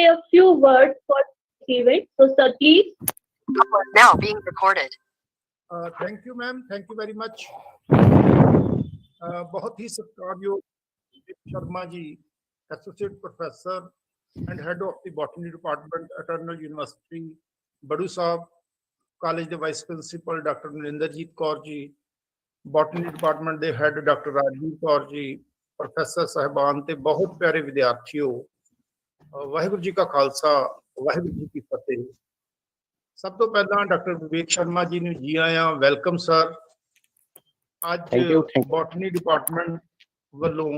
say a few words for this event. So, sir, please. Now being recorded. Thank you, ma'am. Thank you very much. बहुत ही सत्कारयोग Sharma ji, Associate Professor and Head of the Botany Department, Eternal University, Badu Sahib, College the Vice Principal, Dr. Narinderjeet Kaur ji, Botany Department the Head, Dr. Rajiv Kaur ji, Professor Sahiban ਤੇ ਬਹੁਤ ਪਿਆਰੇ ਵਿਦਿਆਰਥੀਓ, ਵਾਹਿਗੁਰੂ ਜੀ ਕਾ ਖਾਲਸਾ, ਵਾਹਿਗੁਰੂ ਜੀ ਕੀ ਫਤਿਹ। ਸਭ ਤੋਂ ਪਹਿਲਾਂ doctor ਵਿਵੇਕ ਸ਼ਰਮਾ ਜੀ ਨੂੰ ਜੀ ਆਇਆਂ, ਵੈਲਕਮ ਸਰ। ਅੱਜ ਬੋਟਨੀ ਡਿਪਾਰਟਮੈਂਟ ਵੱਲੋਂ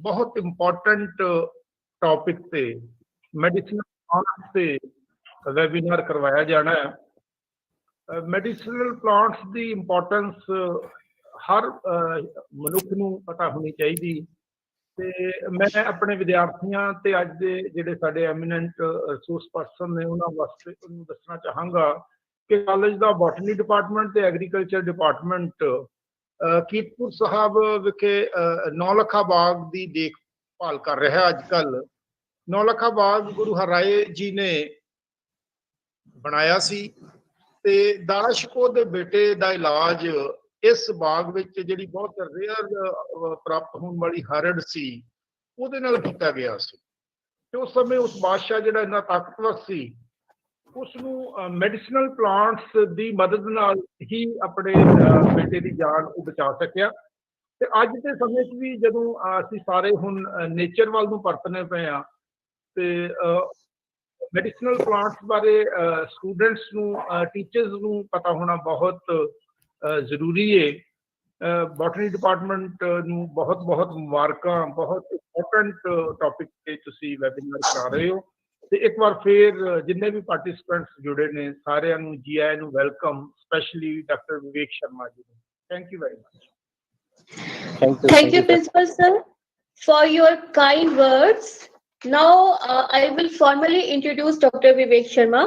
ਬਹੁਤ ਇੰਪੋਰਟੈਂਟ ਟੌਪਿਕ ਤੇ ਮੈਡੀਸਿਨਲ ਪਲਾਂਟਸ ਤੇ ਵੈਬੀਨਾਰ ਕਰਵਾਇਆ ਜਾਣਾ ਹੈ। ਮੈਡੀਸਿਨਲ ਪਲਾਂਟਸ ਦੀ ਇੰਪੋਰਟੈਂਸ ਹਰ ਮਨੁੱਖ ਨੂੰ ਪਤਾ ਹੋਣੀ ਚਾਹੀਦੀ ਤੇ ਮੈਂ ਆਪਣੇ ਵਿਦਿਆਰਥੀਆਂ ਤੇ ਅੱਜ ਦੇ ਜਿਹੜੇ ਸਾਡੇ ਐਮੀਨੈਂਟ ਰਿਸੋਰਸ ਪਰਸਨ ਨੇ ਉਹਨਾਂ ਵਾਸਤੇ ਉਹਨੂੰ ਦੱਸਣਾ ਚਾਹਾਂਗਾ ਕਿ ਕਾਲਜ ਦਾ ਬੋਟਨੀ ਡਿਪਾਰਟਮੈਂਟ ਤੇ ਐਗਰੀਕਲਚਰ ਡਿਪਾਰਟਮੈਂਟ ਕੀਰਤਪੁਰ ਸਾਹਿਬ ਵਿਖੇ 9 ਲੱਖਾ ਬਾਗ ਦੀ ਦੇਖਭਾਲ ਕਰ ਰਿਹਾ। ਅੱਜ ਕੱਲ 9 ਲੱਖਾ ਬਾਗ ਗੁਰੂ ਹਰਾਏ ਜੀ ਨੇ ਬਣਾਇਆ ਸੀ ਤੇ ਦਾਸ਼ਕੋ ਦੇ ਬੇਟੇ ਦਾ ਇਲਾਜ ਇਸ ਬਾਗ ਵਿੱਚ ਜਿਹੜੀ ਬਹੁਤ ਰੇਅਰ ਪ੍ਰਾਪਤ ਹੋਣ ਵਾਲੀ ਹਰੜ ਸੀ ਉਹਦੇ ਨਾਲ ਕੀਤਾ ਗਿਆ ਸੀ ਤੇ ਉਸ ਸਮੇਂ ਉਸ ਬਾਦਸ਼ਾਹ ਜਿਹੜਾ ਇੰਨਾ ਤਾਕਤਵਰ ਸੀ ਉਸ ਨੂੰ ਮੈਡੀਸਿਨਲ ਪਲਾਂਟਸ ਦੀ ਮਦਦ ਨਾਲ ਹੀ ਆਪਣੇ ਬੇਟੇ ਦੀ ਜਾਨ ਉਹ ਬਚਾ ਸਕਿਆ। ਤੇ ਅੱਜ ਦੇ ਸਮੇਂ 'ਚ ਵੀ ਜਦੋਂ ਅਸੀਂ ਸਾਰੇ ਹੁਣ ਨੇਚਰ ਵੱਲ ਨੂੰ ਪਰਤਣੇ ਪਏ ਹਾਂ ਤੇ ਮੈਡੀਸਿਨਲ ਪਲਾਂਟਸ ਬਾਰੇ ਸਟੂਡੈਂਟਸ ਨੂੰ ਟੀਚਰਸ ਨੂੰ ਪਤਾ ਹੋਣਾ ਬਹੁਤ ਜ਼ਰੂਰੀ ਹੈ। ਬੋਟਨੀ ਡਿਪਾਰਟਮੈਂਟ ਨੂੰ ਬਹੁਤ ਬਹੁਤ ਮੁਬਾਰਕਾਂ, ਬਹੁਤ ਇੰਪੋਰਟੈਂਟ ਟੌਪਿਕ ਤੇ ਤੁਸੀਂ ਵੈਬੀਨਾਰ ਕਰਾ ਰਹੇ ਹੋ ਤੇ ਇੱਕ ਵਾਰ ਫਿਰ ਜਿੰਨੇ ਵੀ ਪਾਰਟਿਸਿਪੈਂਟਸ ਜੁੜੇ ਨੇ ਸਾਰਿਆਂ ਨੂੰ ਜੀ ਆਇਆਂ ਨੂੰ ਵੈਲਕਮ, ਸਪੈਸ਼ਲੀ ਡਾਕਟਰ ਵਿਵੇਕ ਸ਼ਰਮਾ ਜੀ ਨੂੰ। Thank you very much. Thank you, Principal Sir, for your kind words. Now, I will formally introduce Dr. Vivek Sharma.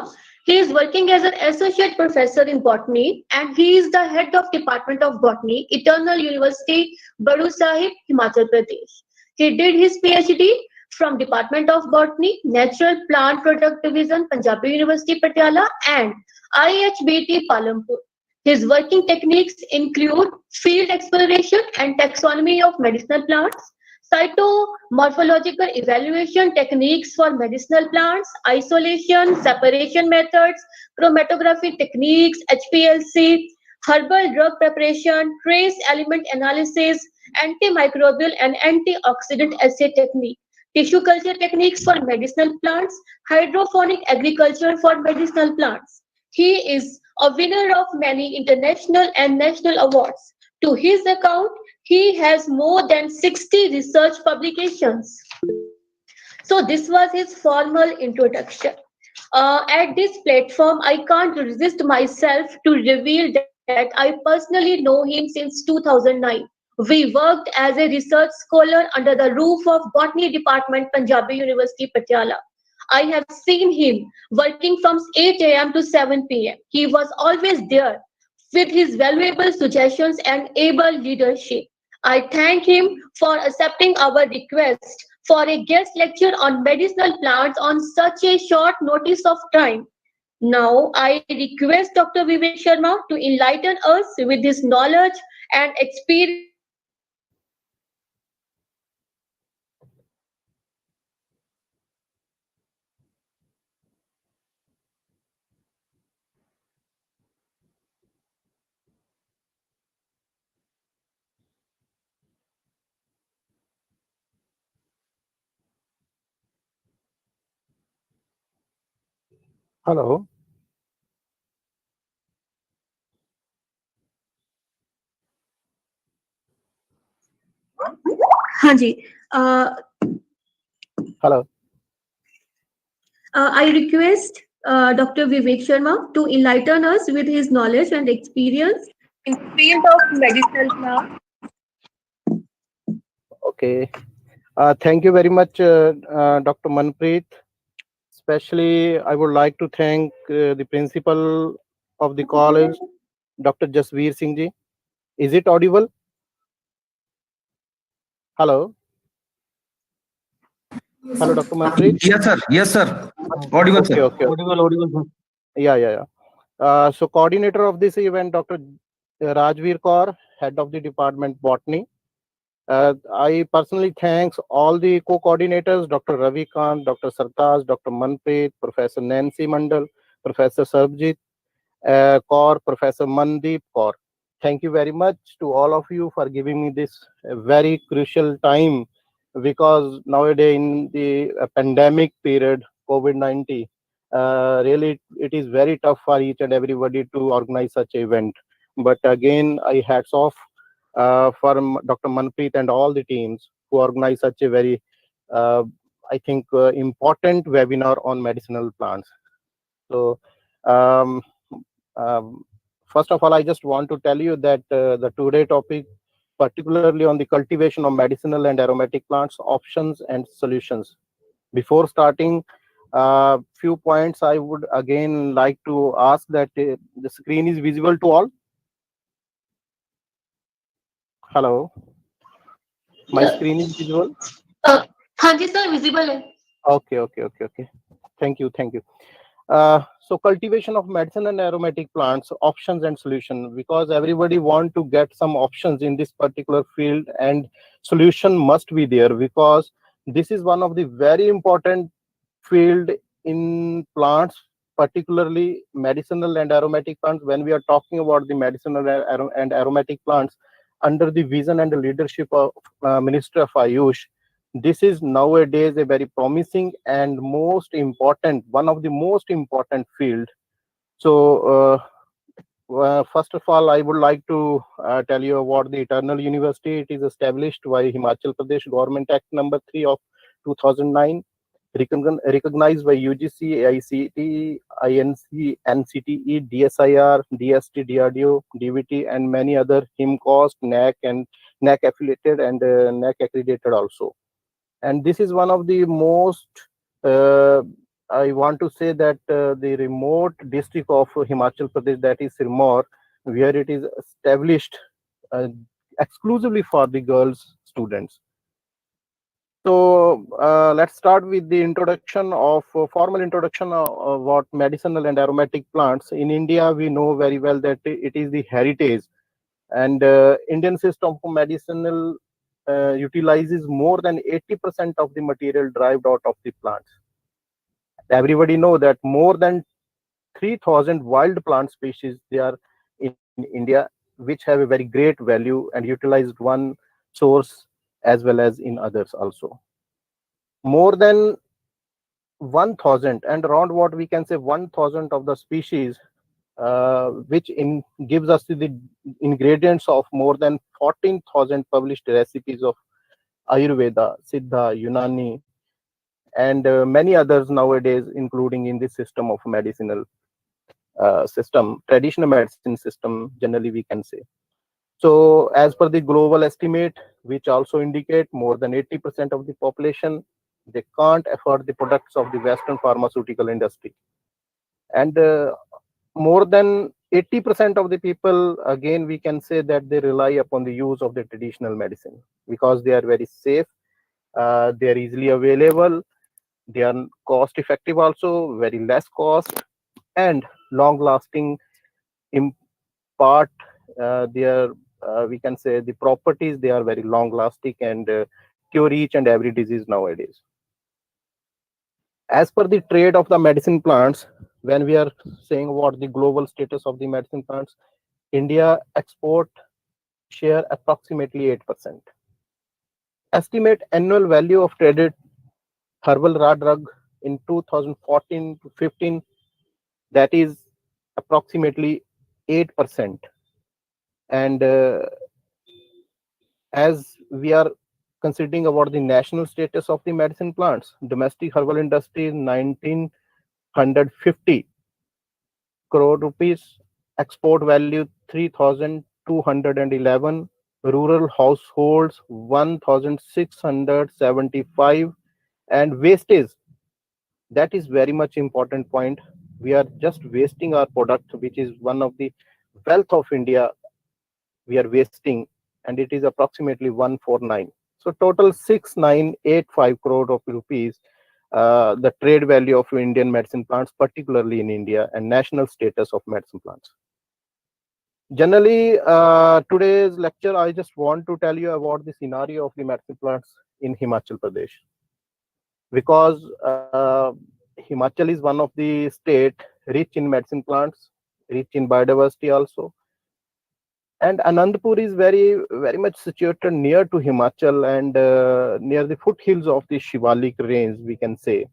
He is working as an associate professor in botany and he is the head of Department of Botany, Eternal University, Badu Sahib, Himachal Pradesh. He did his PhD from Department of Botany, Natural Plant Product Division, Punjabi University, Patiala and IHBT, Palampur. His working techniques include field exploration and taxonomy of medicinal plants, cytomorphological evaluation techniques for medicinal plants, isolation, separation methods, chromatography techniques, HPLC, herbal drug preparation, trace element analysis, antimicrobial and antioxidant assay technique, tissue culture techniques for medicinal plants, hydroponic agriculture for medicinal plants. He is a winner of many international and national awards. To his account, he has more than 60 research publications. So this was his formal introduction. At this platform, I can't resist myself to reveal that I personally know him since 2009. We worked as a research scholar under the roof of Botany Department, Punjabi University, Patiala. I have seen him working from 8 a.m. to 7 p.m. He was always there with his valuable suggestions and able leadership. I thank him for accepting our request for a guest lecture on medicinal plants on such a short notice of time. Now, I request Dr. Vivek Sharma to enlighten us with his knowledge and experience. Hello. Hanji. Hello. I request Dr. Vivek Sharma to enlighten us with his knowledge and experience in the field of medicinal plants. Okay. Thank you very much, Dr. Manpreet. Especially, I would like to thank the principal of the college, Dr. Jasveer Singh ji. Is it audible? Hello. Hello, Dr. Manpreet. Yes, sir. Yes, sir. Audible, Okay, sir. okay. Yeah, yeah, yeah. So coordinator of this event, Dr. Rajveer Kaur, head of the department Botany. I personally thanks all the co-coordinators, Dr. Ravi Kant, Dr. Sartaj, Dr. Manpreet, Professor Nancy Mandal, Professor Sarbjit Kaur, Professor Mandeep Kaur. Thank you very much to all of you for giving me this very crucial time, because nowadays in the pandemic period, COVID-19, really it is very tough for each and everybody to organize such event. But again, I hats off for Dr. Manpreet and all the teams who organize such a very, uh, I think, important webinar on medicinal plants. So, um, um, first of all, I just want to tell you that the today topic, particularly on the cultivation of medicinal and aromatic plants, options and solutions. Before starting, few points I would again like to ask that the screen is visible to all. Hello, my Yeah. screen is visible. हाँ जी sir visible है. Okay, okay, okay, okay. Thank you, thank you. So cultivation of medicine and aromatic plants, options and solution, because everybody want to get some options in this particular field, and solution must be there, because this is one of the very important field in plants, particularly medicinal and aromatic plants. When we are talking about the medicinal and aromatic plants under the vision and the leadership of Minister of Ayush, this is nowadays a very promising and most important, one of the most important field. So first of all, I would like to tell you about the Eternal University. It is established by Himachal Pradesh Government Act number 3 of 2009, recognized by UGC, AICTE, INC, NCTE, DSIR, DST, DRDO, DVT, and many other HIMCOST, NAC, and NAC affiliated and NAC accredited also. And this is one of the most, I want to say that the remote district of Himachal Pradesh, that is Sirmaur, where it is established uh, exclusively for the girls students. So let's start with the introduction of formal introduction of what medicinal and aromatic plants. In India, we know very well that it is the heritage, and Indian system of medicinal utilizes more than 80% of the material derived out of the plants. Everybody know that more than 3,000 wild plant species they are in India, which have a very great value and utilized one source as well as in others also. More than 1,000 and around what we can say 1,000 of the species, which gives us the ingredients of more than 14,000 published recipes of Ayurveda, Siddha, Unani, and many others nowadays, including in this system of medicinal system, traditional medicine system, generally we can say. So as per the global estimate, which also indicate more than 80% of the population, they can't afford the products of the Western pharmaceutical industry. And more than 80% of the people, again, we can say that they rely upon the use of the traditional medicine because they are very safe, they are easily available, they are cost effective also, very less cost, and long lasting. In part, their we can say the properties, they are very long lasting and cure each and every disease nowadays. As per the trade of the medicine plants, when we are saying about the global status of the medicine plants, India export share approximately 8%. Estimate annual value of traded herbal raw drug in 2014 to 15, that is approximately 8%. And as we are considering about the national status of the medicine plants, domestic herbal industry is 1,950 crore rupees, export value 3,211, rural households 1,675, and wastage, that is very much important point. We are just wasting our product, which is one of the wealth of India, we are wasting, and it is approximately 149. So total 6985 crore of rupees, the trade value of Indian medicine plants, particularly in India, and national status of medicine plants. Generally, today's lecture, I just want to tell you about the scenario of the medicine plants in Himachal Pradesh, because Himachal is one of the state rich in medicine plants, rich in biodiversity also. And Anandpur is very much situated near to Himachal and near the foothills of the Shivalik range, we can say.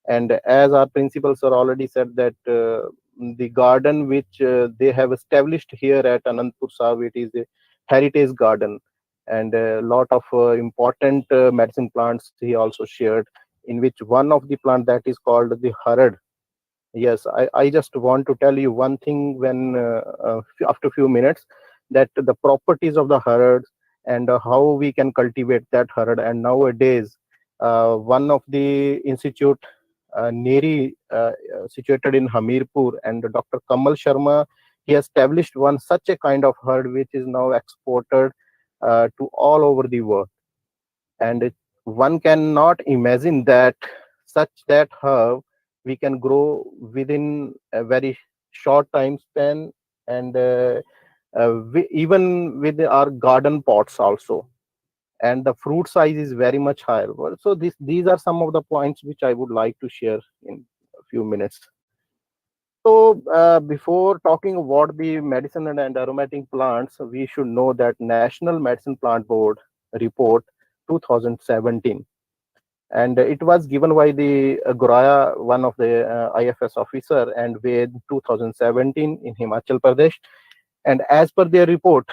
And as our principal sir already said that the garden which they have established here at Anandpur Sahib, it is a heritage garden, and a lot of important medicine plants he also shared, in which one of the plant that is called the harad. Yes, I just want to tell you one thing when after few minutes, that the properties of the harad and how we can cultivate that harad. And nowadays, one of the institute, Neri, situated in Hamirpur, and Dr. Kamal Sharma, he established one such a kind of herd which is now exported to all over the world. And one cannot imagine that such that herb we can grow within a very short time span, and even with our garden pots also, and the fruit size is very much higher. So these are some of the points which I would like to share in a few minutes. So before talking about the medicine and aromatic plants, we should know that National Medicine Plant Board report 2017, and it was given by the Goraya, one of the IFS officer, and with 2017 in Himachal Pradesh. And as per their report,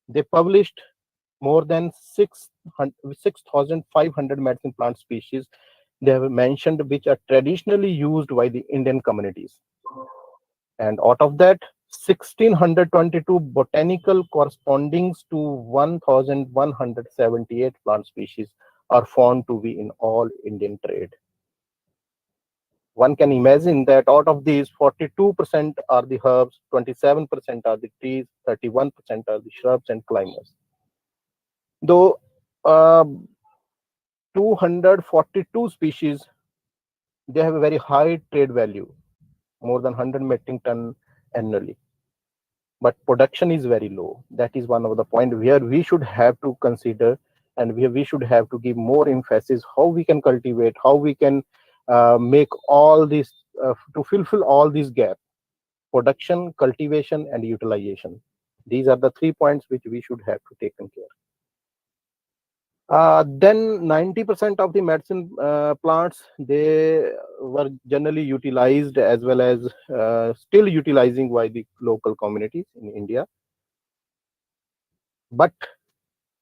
they published more than 6,500 medicine plant species they have mentioned, which are traditionally used by the Indian communities. And out of that, 1,622 botanical corresponding to 1,178 plant species are found to be in all Indian trade. One can imagine that out of these, 42% are the herbs, 27% are the trees, 31% are the shrubs and climbers. Though 242 species, they have a very high trade value, more than 100 metric ton annually. But production is very low. That is one of the point where we should have to consider, and where we should have to give more emphasis how we can cultivate, how we can make all this to fulfill all these gaps: production, cultivation, and utilization. These are the 3 points which we should have to take care. Then 90% of the medicine plants, they were generally utilized, as well as still utilizing by the local communities in India. But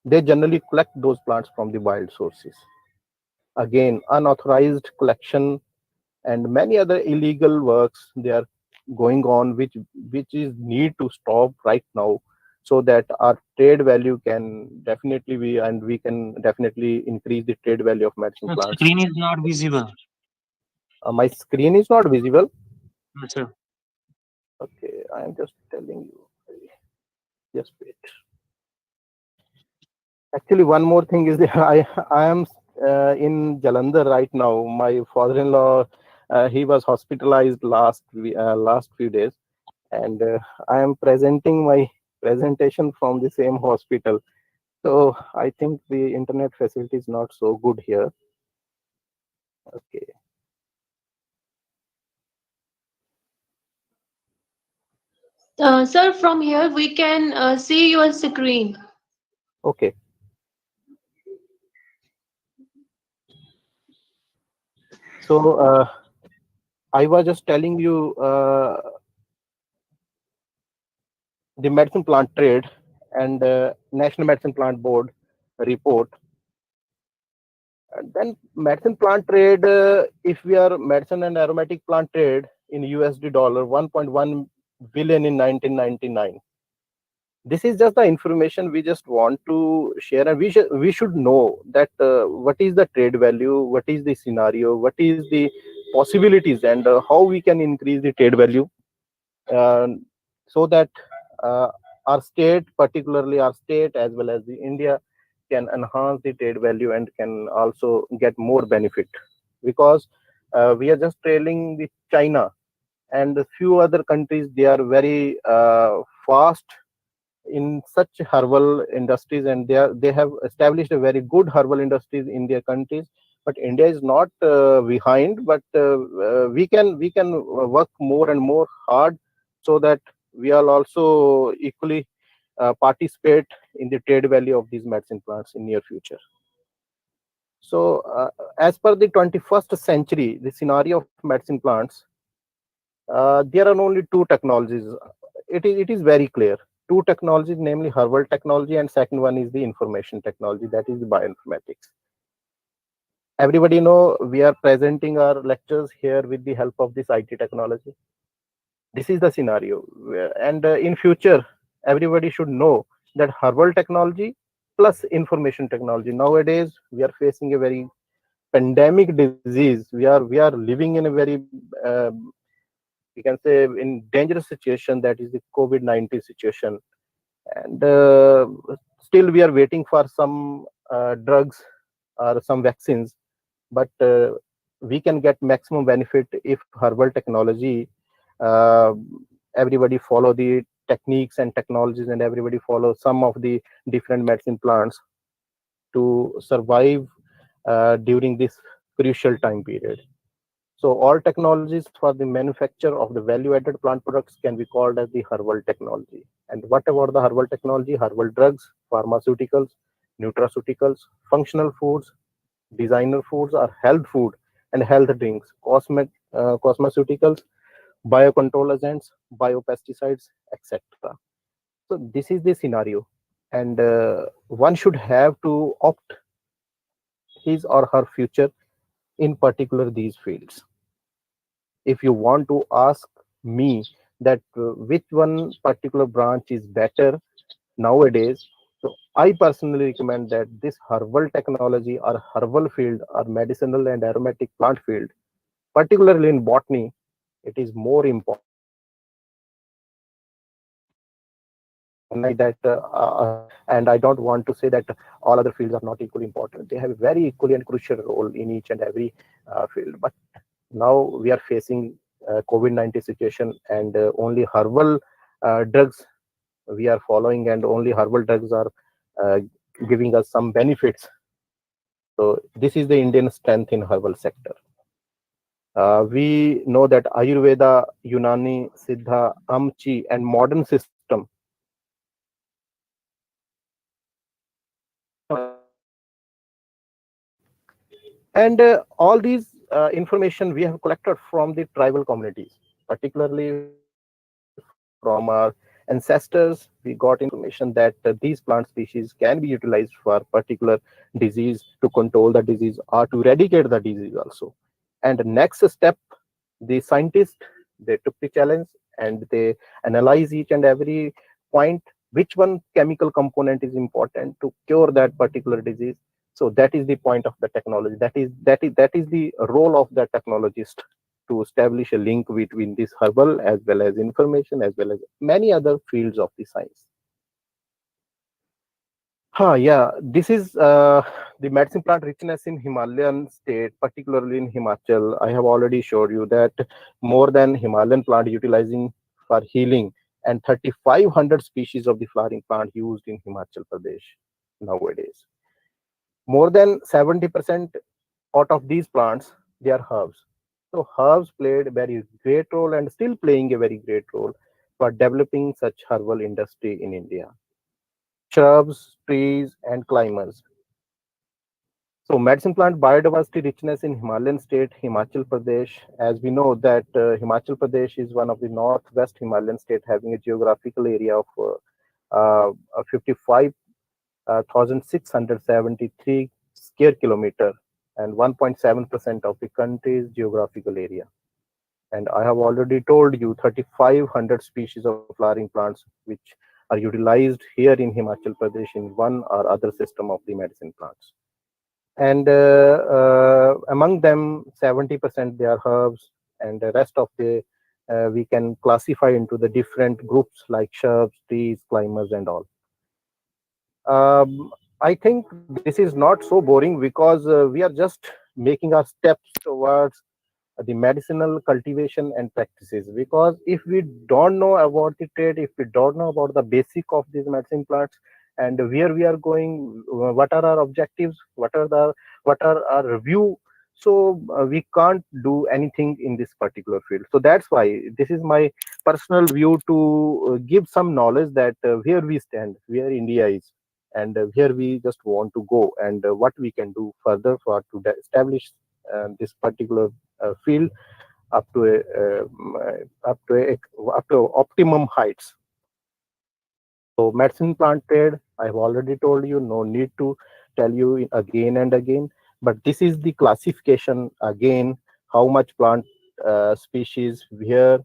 they generally collect those plants from the wild sources. Again, unauthorized collection and many other illegal works, they are going on, which is need to stop right now, so that our trade value can definitely be, and we can definitely increase the trade value of medicine The plants. screen is not visible. My screen is not visible. Yes, sir. Okay, I am just telling you. Just wait. Actually, one more thing is that I am in Jalandhar right now. My father-in-law, he was hospitalized last few days, and I am presenting my presentation from the same hospital. So I think the internet facility is not so good here. Okay. Sir, from here we can see your screen. Okay. So I was just telling you the medicine plant trade and National Medicine Plant Board report. And then medicine plant trade, if we are medicine and aromatic plant trade in USD dollar, 1.1 billion in 1999. This is just the information we just want to share, and we should know that what is the trade value, what is the scenario, what is the possibilities, and how we can increase the trade value, so that our state, particularly our state as well as the India, can enhance the trade value and can also get more benefit, because we are just trailing the China and a few other countries. They are very fast in such herbal industries, and they have established a very good herbal industries in their countries. But India is not behind, but we can work more and more hard, so that we are also equally participate in the trade value of these medicine plants in near future. So as per the 21st century, the scenario of medicine plants, there are only two technologies. It is very clear. Two technologies, namely herbal technology, and second one is the information technology, that is the bioinformatics. Everybody know we are presenting our lectures here with the help of this IT technology. This is the scenario, and in future, everybody should know that herbal technology plus information technology. Nowadays, we are facing a very pandemic disease. We are living in a very we can say in dangerous situation, that is the COVID-19 situation, and still we are waiting for some drugs or some vaccines. But we can get maximum benefit if herbal technology, uh, everybody follow the techniques and technologies, and everybody follow some of the different medicine plants to survive during this crucial time period. So all technologies for the manufacture of the value-added plant products can be called as the herbal technology. And what about the herbal technology? Herbal drugs, pharmaceuticals, nutraceuticals, functional foods, designer foods or health food and health drinks, cosmeceuticals, biocontrol agents, biopesticides, etc. So this is the scenario, and one should have to opt his or her future in particular these fields. If you want to ask me that which one particular branch is better nowadays, so I personally recommend that this herbal technology or herbal field or medicinal and aromatic plant field, particularly in botany, it is more important. That and I don't want to say that all other fields are not equally important. They have a very equally and crucial role in each and every field. But now we are facing COVID-19 situation, and only herbal drugs we are following, and only herbal drugs are uh, giving us some benefits. So this is the Indian strength in herbal sector. We know that Ayurveda, Unani, Siddha, Amchi, and modern system. And all these information we have collected from the tribal communities, particularly from our ancestors. We got information that these plant species can be utilized for particular disease, to control the disease or to eradicate the disease also. And next step, the scientists, they took the challenge and they analyze each and every point, which one chemical component is important to cure that particular disease. So that is the point of the technology. That is the role of the technologist, to establish a link between this herbal as well as information as well as many other fields of the science. Yeah, this is the medicine plant richness in Himalayan state, particularly in Himachal. I have already showed you that more than Himalayan plant utilizing for healing, and 3,500 species of the flowering plant used in Himachal Pradesh nowadays. More than 70% out of these plants, they are herbs. So herbs played a very great role and still playing a very great role for developing such herbal industry in India. Shrubs, trees, and climbers. So medicine plant biodiversity richness in Himalayan state, Himachal Pradesh. As we know that Himachal Pradesh is one of the northwest Himalayan state, having a geographical area of 55,673 square kilometer, and 1.7% of the country's geographical area. And I have already told you 3,500 species of flowering plants which are utilized here in Himachal Pradesh in one or other system of the medicine plants. And among them, 70% they are herbs, and the rest of the we can classify into the different groups like shrubs, trees, climbers, and all. I think this is not so boring because we are just making our steps towards the medicinal cultivation and practices. Because if we don't know about the trade, if we don't know about the basic of these medicine plants and where we are going, what are our objectives, what are our view, so we can't do anything in this particular field. So that's why this is my personal view to give some knowledge that where we stand, where India is, and where we just want to go, and what we can do further for to establish this particular field up to up to optimum heights. So medicine plant trade, I have already told you, no need to tell you again and again. But this is the classification again, how much plant species where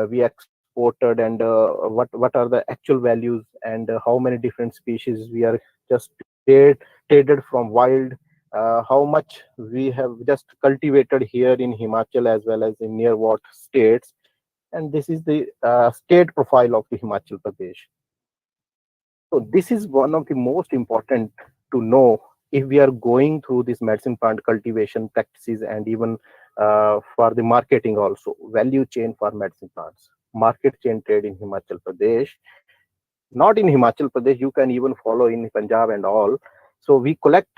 we exported, and what are the actual values, and how many different species we are just traded from wild. How much we have just cultivated here in Himachal as well as in near what states, and this is the state profile of the Himachal Pradesh. So this is one of the most important to know if we are going through this medicine plant cultivation practices, and even for the marketing also, value chain for medicine plants, market chain trade in Himachal Pradesh. Not in Himachal Pradesh, you can even follow in Punjab and all. So we collect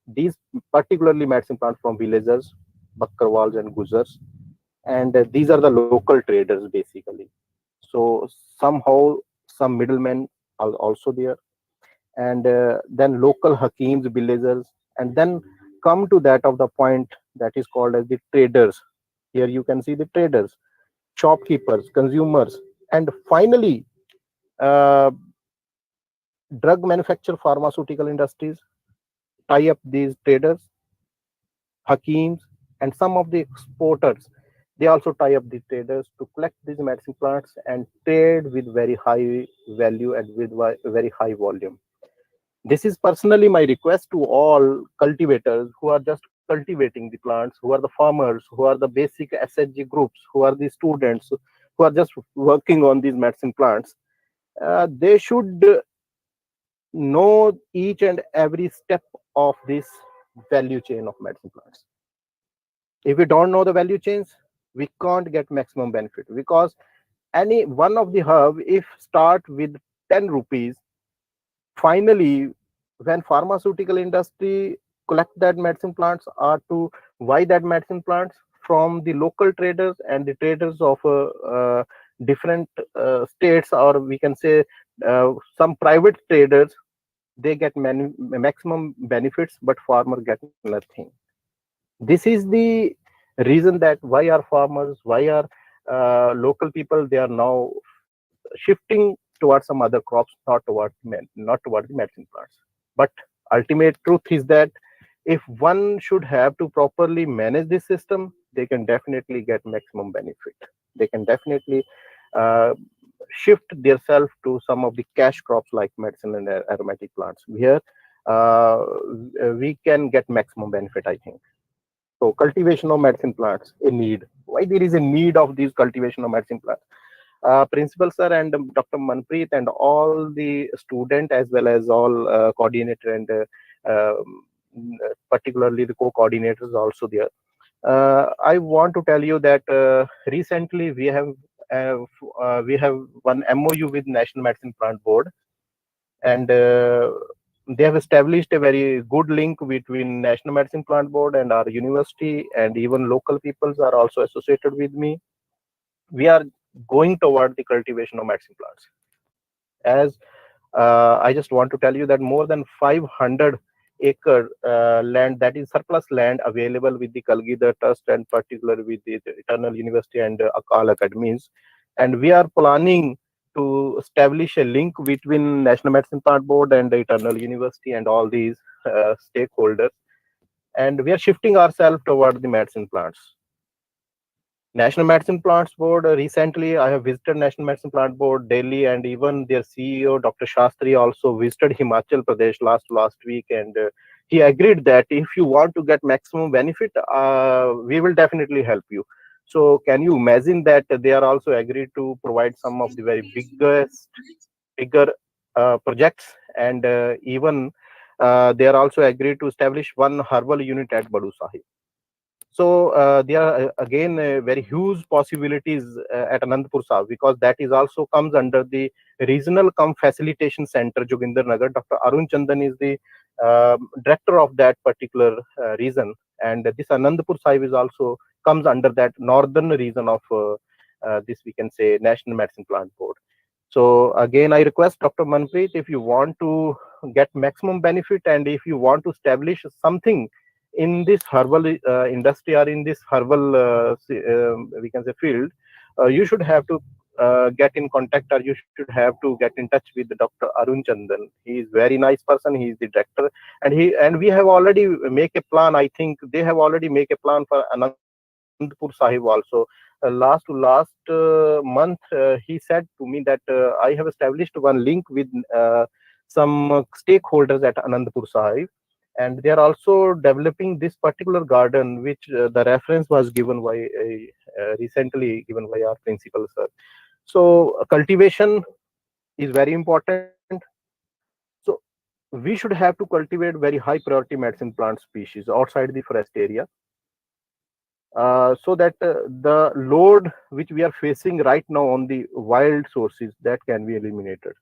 these particularly medicine plants from villagers, Bakkarwals and Guzars, and these are the local traders basically. So somehow some middlemen are also there, and then local hakims, villagers, and then come to that of the point that is called as the traders. Here you can see the traders, shopkeepers, consumers, and finally uh, drug manufacture pharmaceutical industries tie up these traders, hakims, and some of the exporters. They also tie up the traders to collect these medicine plants and trade with very high value and with very high volume. This is personally my request to all cultivators who are just cultivating the plants, who are the farmers, who are the basic SHG groups, who are the students, who are just working on these medicine plants. They should know each and every step of this value chain of medicine plants. If we don't know the value chains, we can't get maximum benefit, because any one of the herb, if start with 10 rupees, finally when pharmaceutical industry collect that medicine plants or to buy that medicine plants from the local traders and the traders of different states, or we can say some private traders, they get maximum benefits, but farmer get nothing. This is the reason that why are farmers, why are local people, they are now shifting towards some other crops, not towards the medicine plants. But ultimate truth is that if one should have to properly manage this system, they can definitely get maximum benefit. They can definitely uh, shift themselves to some of the cash crops like medicine and aromatic plants, where uh, we can get maximum benefit, I think. So cultivation of medicine plants, a need. Why there is a need of these cultivation of medicine plants? Principal sir and Dr. Manpreet and all the student as well as all coordinator and particularly the co-coordinators also there. I want to tell you that recently we have one MOU with National Medicine Plant Board, and they have established a very good link between National Medicine Plant Board and our university, and even local peoples are also associated with me. We are going toward the cultivation of medicine plants. As I just want to tell you that more than 500-acre land, that is surplus land, available with the Kalgidar Trust and particularly with the Eternal University and Akal Academies. And we are planning to establish a link between National Medicine Plant Board and the Eternal University and all these stakeholders. And we are shifting ourselves toward the medicine plants. National Medicine Plants Board, recently I have visited National Medicine Plant Board Delhi, and even their CEO Dr. Shastri also visited Himachal Pradesh last week, and he agreed that if you want to get maximum benefit, we will definitely help you. So can you imagine that they are also agreed to provide some of the very bigger projects, and even they are also agreed to establish one herbal unit at Badu Sahib. So there are again very huge possibilities at Anandpur Sahib, because that is also comes under the regional facilitation center Joginder Nagar. Dr. Arun Chandan is the director of that particular region, and this Anandpur Sahib is also comes under that northern region of this, we can say, National Medicine Plant Board. So again, I request Dr. Manpreet, if you want to get maximum benefit and if you want to establish something in this herbal industry or in this herbal we can say field, you should have to get in contact, or you should have to get in touch with Dr. Arun Chandan. He is very nice person. He is the director, and we have already make a plan. I think they have already make a plan for Anandpur Sahib also. Last month, he said to me that I have established one link with some stakeholders at Anandpur Sahib, and they are also developing this particular garden, which the reference was given by recently given by our principal sir. So cultivation is very important. So we should have to cultivate very high priority medicine plant species outside the forest area, so that the load which we are facing right now on the wild sources, that can be eliminated.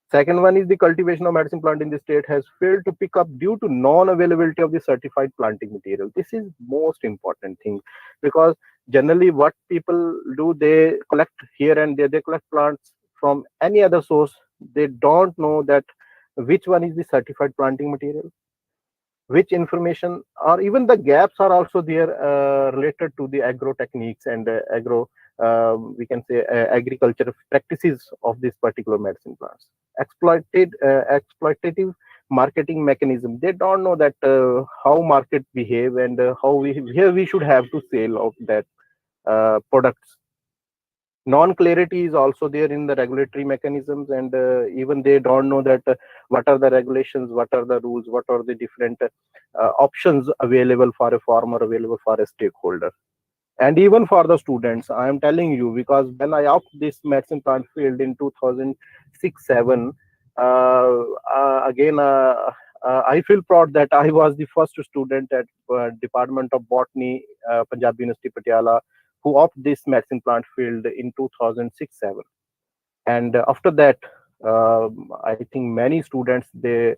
Second one is the cultivation of medicine plant in the state has failed to pick up due to non-availability of the certified planting material. This is most important thing, because generally what people do, they collect here and there, they collect plants from any other source. They don't know that which one is the certified planting material, which information, or even the gaps are also there related to the agro techniques and agro we can say agriculture practices of this particular medicine plants. Exploitative marketing mechanism, they don't know that how market behave and how here we should have to sell of that products. Non-clarity is also there in the regulatory mechanisms, and even they don't know that what are the regulations, what are the rules, what are the different options available for a farmer, available for a stakeholder, and even for the students. I am telling you, because when I opted this medicine plant field in 2006-7, again I feel proud that I was the first student at Department of Botany, Punjab University Patiala, who opted this medicine plant field in 2006-7. And after that, I think many students, they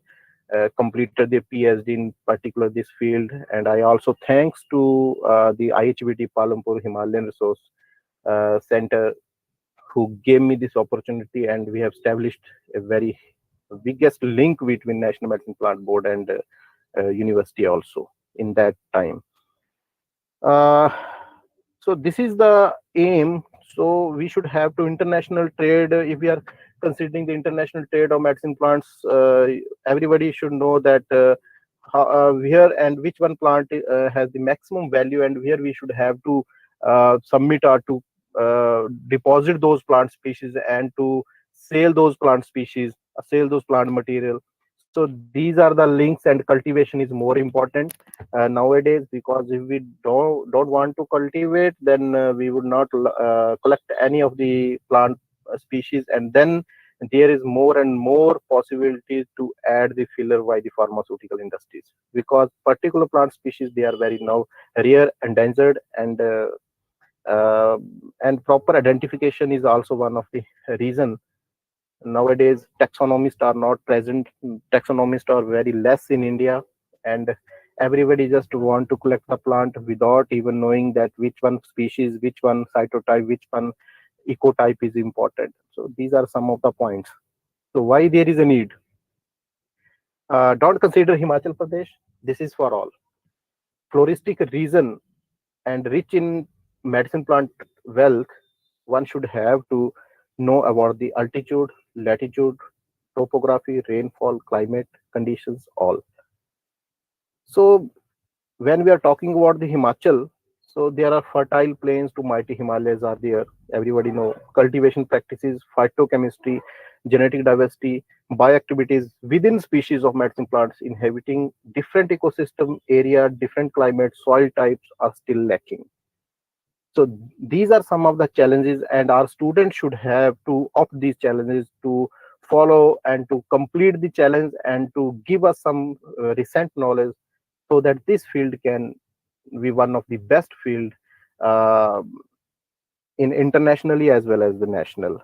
completed their PhD in particular this field. And I also thanks to the IHBT Palampur Himalayan Resource Center, who gave me this opportunity, and we have established a very biggest link between National Medicine Plant Board and university also in that time. So this is the aim. So we should have to international trade. If we are considering the international trade of medicine plants, everybody should know that where and which one plant has the maximum value, and where we should have to submit or to deposit those plant species and to sell those plant species, sell those plant material. So these are the links, and cultivation is more important nowadays, because if we don't want to cultivate, then we would not collect any of the plant species, and then there is more and more possibilities to add the filler by the pharmaceutical industries, because particular plant species, they are very now rare, endangered, and proper identification is also one of the reason. Nowadays taxonomists are not present, taxonomists are very less in India, and everybody just want to collect the plant without even knowing that which one species, which one cytotype, which one ecotype is important. So these are some of the points. So why there is a need? Don't consider Himachal Pradesh, this is for all. Floristic region and rich in medicine plant wealth, one should have to know about the altitude, latitude, topography, rainfall, climate conditions, all. So when we are talking about the Himachal, so there are fertile plains to mighty Himalayas are there. Everybody know cultivation practices, phytochemistry, genetic diversity, bioactivities within species of medicine plants inhabiting different ecosystem area, different climate, soil types are still lacking. So these are some of the challenges, and our students should have to opt these challenges to follow and to complete the challenge and to give us some recent knowledge so that this field can be one of the best field uh, in internationally as well as the national.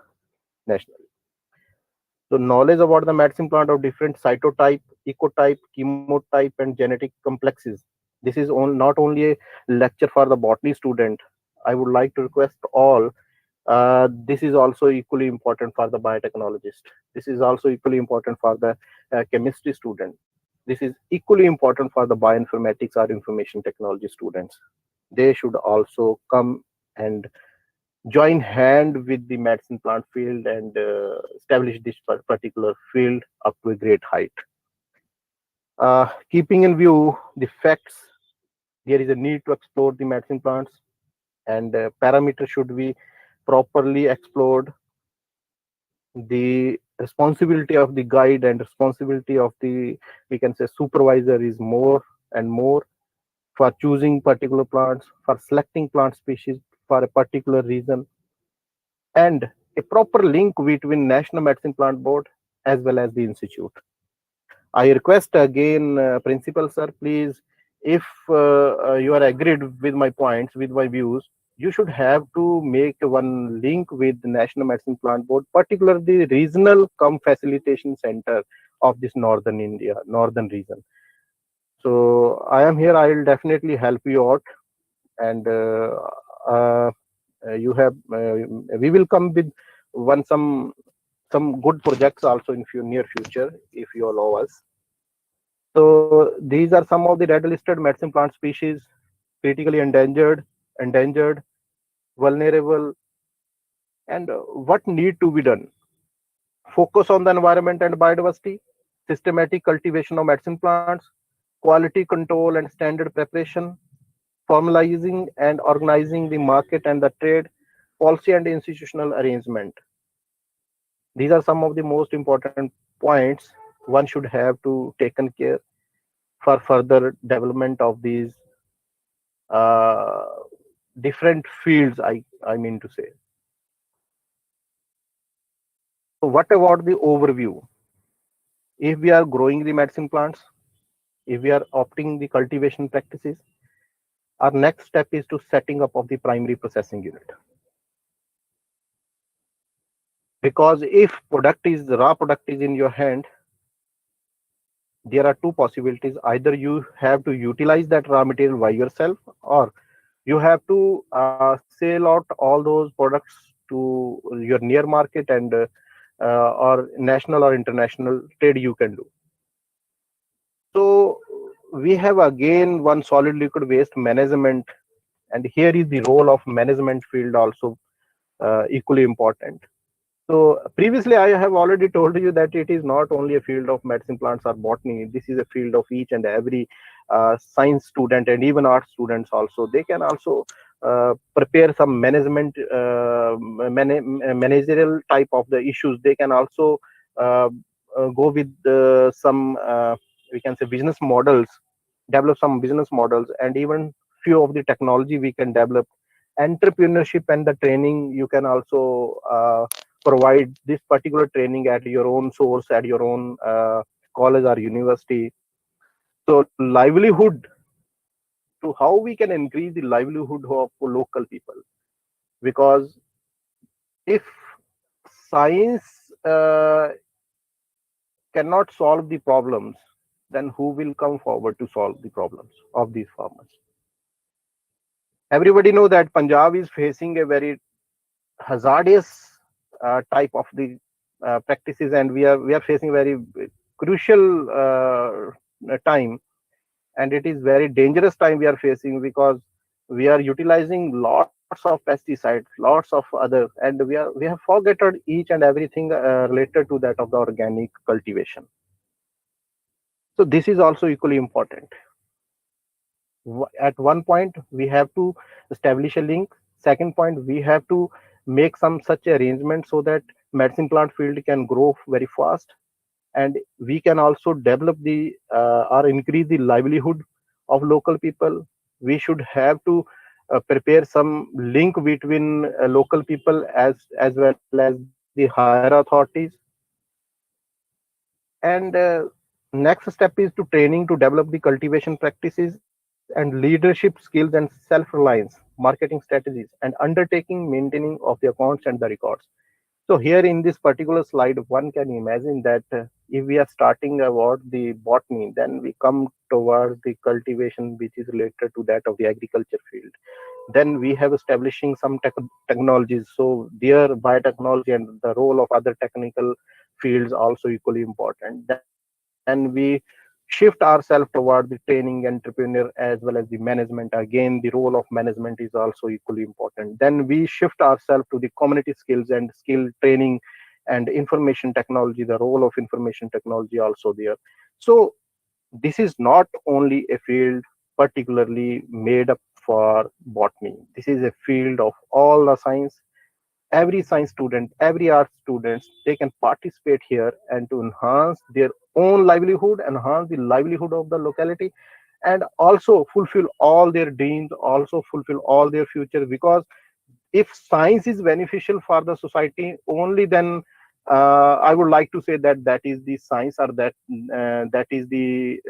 So knowledge about the medicine plant of different cytotype, ecotype, chemotype, and genetic complexes. This is not only a lecture for the botany student. I would like to request all. This is also equally important for the biotechnologist. This is also equally important for the chemistry student. This is equally important for the bioinformatics or information technology students. They should also come and join hand with the medicine plant field and establish this particular field up to a great height. Keeping in view the facts, there is a need to explore the medicine plants, and parameters should be properly explored. The responsibility of the guide and responsibility of the, we can say, supervisor is more and more for choosing particular plants, for selecting plant species for a particular reason, and a proper link between National Medicine Plant Board as well as the institute. I request again, Principal Sir, please, if you are agreed with my points, with my views, you should have to make one link with the National Medicine Plant Board, particularly the regional cum facilitation center of this northern India, northern region. So I am here. I will definitely help you out, and uh, you have. We will come with one some good projects also in near future if you allow us. So these are some of the red listed medicine plant species, critically endangered, vulnerable, and what need to be done. Focus on the environment and biodiversity, systematic cultivation of medicine plants, quality control and standard preparation, formalizing and organizing the market and the trade, policy and institutional arrangement. These are some of the most important points one should have to taken care for further development of these uh, different fields. I mean to say. So what about the overview? If we are growing the medicine plants, if we are opting the cultivation practices, our next step is to setting up of the primary processing unit. Because if raw product is in your hand, there are two possibilities. Either you have to utilize that raw material by yourself, or you have to sell out all those products to your near market and or national or international trade you can do. So we have again one solid liquid waste management, and here is the role of management field also equally important. So previously, I have already told you that it is not only a field of medicine plants or botany. This is a field of each and every science student and even art students also. They can also prepare some managerial type of the issues. They can also uh, go with some we can say business models, develop some business models, and even few of the technology we can develop. Entrepreneurship and the training you can also provide this particular training at your own source, at your own college or university. So livelihood, to how we can increase the livelihood of local people, because if science cannot solve the problems, then who will come forward to solve the problems of these farmers? Everybody know that Punjab is facing a very hazardous type of the practices, and we are facing very crucial time, and it is very dangerous time we are facing, because we are utilizing lots of pesticides, lots of other, and we have forgotten each and everything related to that of the organic cultivation. So this is also equally important. At one point we have to establish a link. Second point, we have to make some such arrangement so that medicine plant field can grow very fast, and we can also develop the or increase the livelihood of local people. We should have to prepare some link between local people as well as the higher authorities. And next step is to training to develop the cultivation practices and leadership skills and self-reliance, marketing strategies, and undertaking maintaining of the accounts and the records. So here in this particular slide, one can imagine that if we are starting about the botany, then we come toward the cultivation, which is related to that of the agriculture field. Then we have establishing some technologies. So their biotechnology and the role of other technical fields also equally important. Then we shift ourselves toward the training entrepreneur as well as the management. Again, the role of management is also equally important. Then we shift ourselves to the community skills and skill training and information technology, the role of information technology also there. So this is not only a field particularly made up for botany. This is a field of all the science. Every science student, every art students, they can participate here and to enhance their own livelihood, enhance the livelihood of the locality, and also fulfill all their dreams, also fulfill all their future. Because if science is beneficial for the society, only then I would like to say that that is the science, or that is the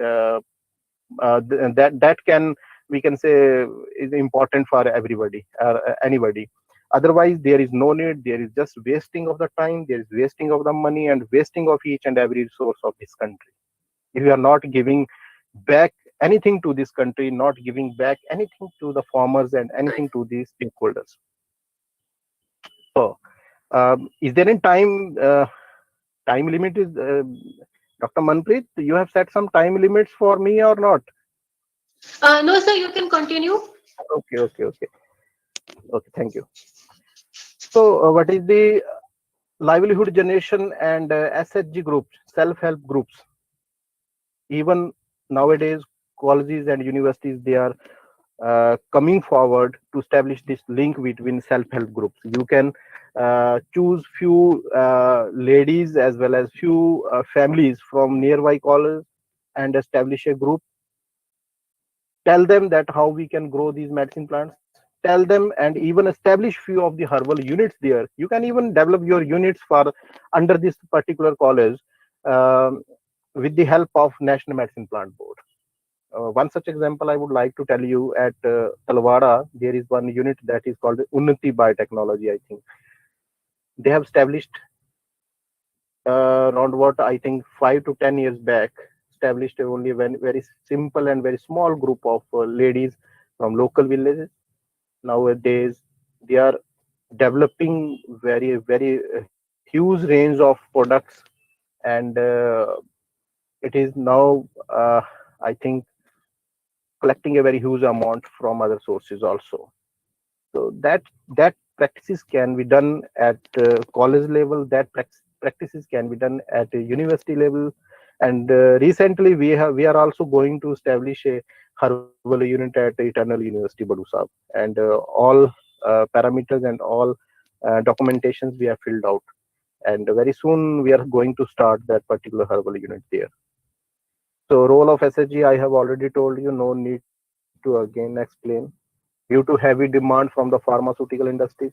that can, we can say, is important for everybody or anybody. Otherwise there is no need, there is just wasting of the time, there is wasting of the money and wasting of each and every resource of this country if you are not giving back anything to this country, not giving back anything to the farmers and anything to the stakeholders. So is there any time limit is Dr. Manpreet, you have set some time limits for me or not? No, sir, you can continue. Okay. Okay, thank you. So, what is the livelihood generation and SHG groups, self-help groups? Even nowadays, colleges and universities, they are coming forward to establish this link between self-help groups. You can choose few ladies as well as few families from nearby college and establish a group. Tell them that how we can grow these medicine plants, tell them, and even establish few of the herbal units there. You can even develop your units for under this particular college um, with the help of National Medicine Plant Board. One such example I would like to tell you, at Talwara there is one unit that is called Unnati Biotechnology. I think they have established around what I think 5 to 10 years back, established only when very simple and very small group of ladies from local villages. Nowadays they are developing very huge range of products, and it is now I think collecting a very huge amount from other sources also. So that practices can be done at college level, that practices can be done at a university level. And recently we are also going to establish a herbal unit at Eternal University Badusab, and all parameters and all documentations we have filled out, and very soon we are going to start that particular herbal unit there. So role of SHG I have already told you, no need to again explain. Due to heavy demand from the pharmaceutical industries,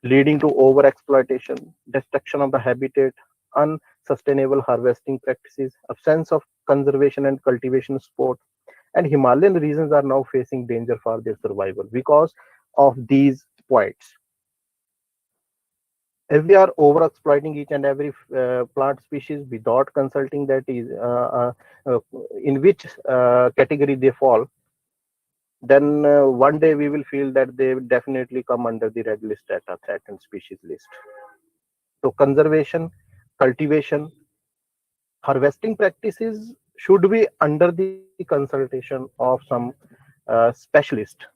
leading to over exploitation, destruction of the habitat, unsustainable harvesting practices, absence of conservation and cultivation support, and Himalayan regions are now facing danger for their survival because of these points. If we are over exploiting each and every plant species without consulting that is uh, in which category they fall, then one day we will feel that they will definitely come under the red list at a threatened species list. So conservation, cultivation, harvesting practices should be under the consultation of some specialist.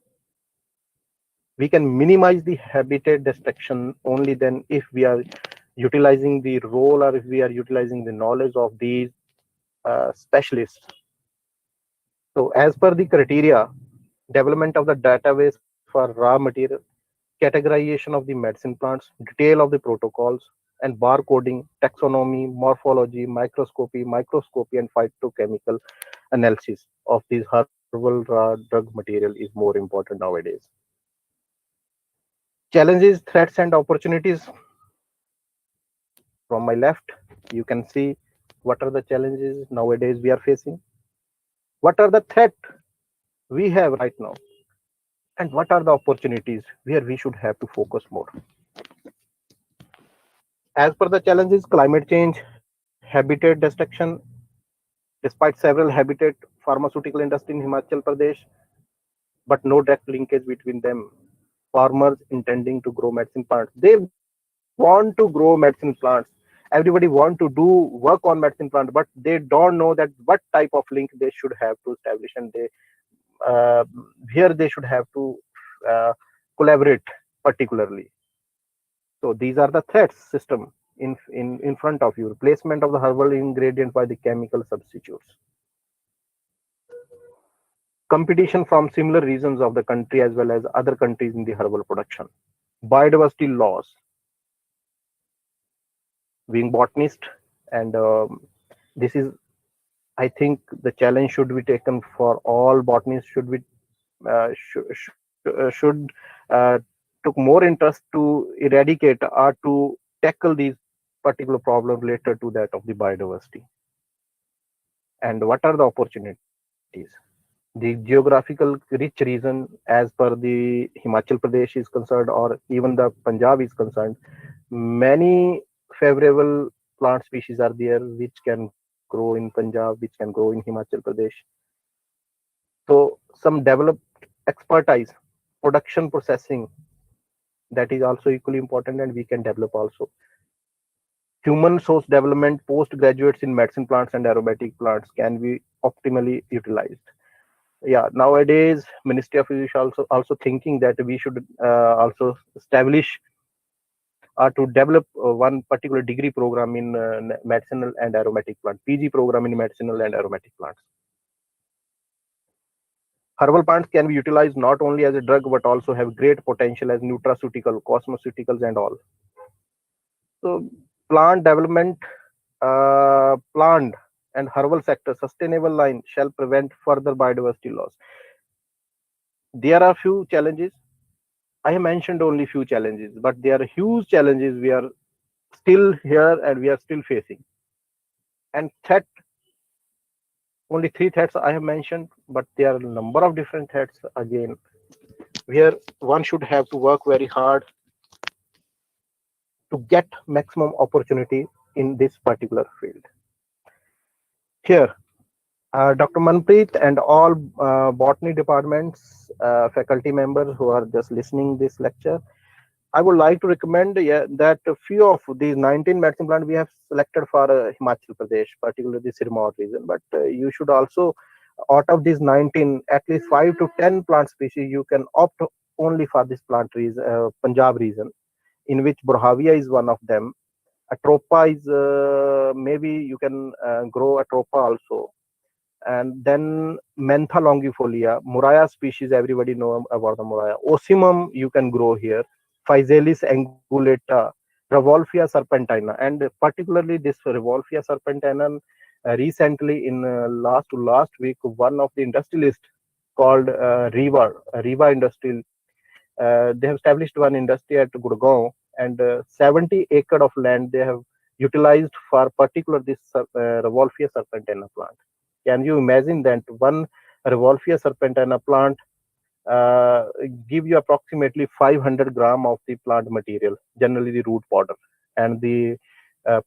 We can minimize the habitat destruction only then if we are utilizing the role, or if we are utilizing the knowledge of these specialists. So as per the criteria, development of the database for raw material, categorization of the medicine plants, detail of the protocols, and barcoding, taxonomy, morphology, microscopy, and phytochemical analysis of these herbal raw drug material is more important nowadays. Challenges, threats, and opportunities. From my left, you can see what are the challenges nowadays we are facing, what are the threat we have right now, and what are the opportunities where we should have to focus more. As per the challenges, climate change, habitat destruction, despite several habitat pharmaceutical industry in Himachal Pradesh, but no direct linkage between them. Farmers intending to grow medicine plants, they want to grow medicine plants. Everybody want to do work on medicine plant, but they don't know that what type of link they should have to establish, and they uh, here they should have to uh, collaborate particularly. So these are the threats system in front of you. Replacement of the herbal ingredient by the chemical substitutes. Competition from similar regions of the country as well as other countries in the herbal production. Biodiversity loss. Being botanist, and this is, I think, the challenge should be taken for all botanists. Should be should took more interest to eradicate or to tackle these particular problem related to that of the biodiversity. And what are the opportunities? The geographical rich region, as per the Himachal Pradesh is concerned, or even the Punjab is concerned, many favorable plant species are there which can grow in Punjab, which can grow in Himachal Pradesh. So some developed expertise, production processing, that is also equally important, and we can develop also. Human source development, postgraduates in medicine plants and aromatic plants can be optimally utilized. Yeah, nowadays Ministry of Physics also thinking that we should also establish or to develop one particular degree program in medicinal and aromatic plant, PG program in medicinal and aromatic plants. Herbal plants can be utilized not only as a drug but also have great potential as nutraceutical, cosmeceuticals, and all. So, plant development, plant and herbal sector sustainable line shall prevent further biodiversity loss. There are few challenges. I have mentioned only few challenges, but there are huge challenges we are still here and we are still facing. And threat, only three threats I have mentioned, but there are a number of different threats again, where one should have to work very hard to get maximum opportunity in this particular field. Here, Dr. Manpreet and all botany departments, faculty members who are just listening this lecture, I would like to recommend that a few of these 19 medicine plants we have selected for Himachal Pradesh, particularly the Sirmaur region. But you should also, out of these 19, at least 5 to 10 plant species you can opt only for this plant region, Punjab region, in which Borhavia is one of them. Atropa is maybe you can grow Atropa also. And then Mentha longifolia, Muraya species, everybody know about the Muraya. Osimum you can grow here. Physalis angulata, Revolvia serpentina, and particularly this Revolvia serpentina, recently in last week, one of the industrialists called Riva Industrial, they have established one industry at Gurgaon, and 70 acre of land they have utilized for particular this Revolvia serpentina plant. Can you imagine that one Revolvia serpentina plant give you approximately 500 gram of the plant material, generally the root powder, and the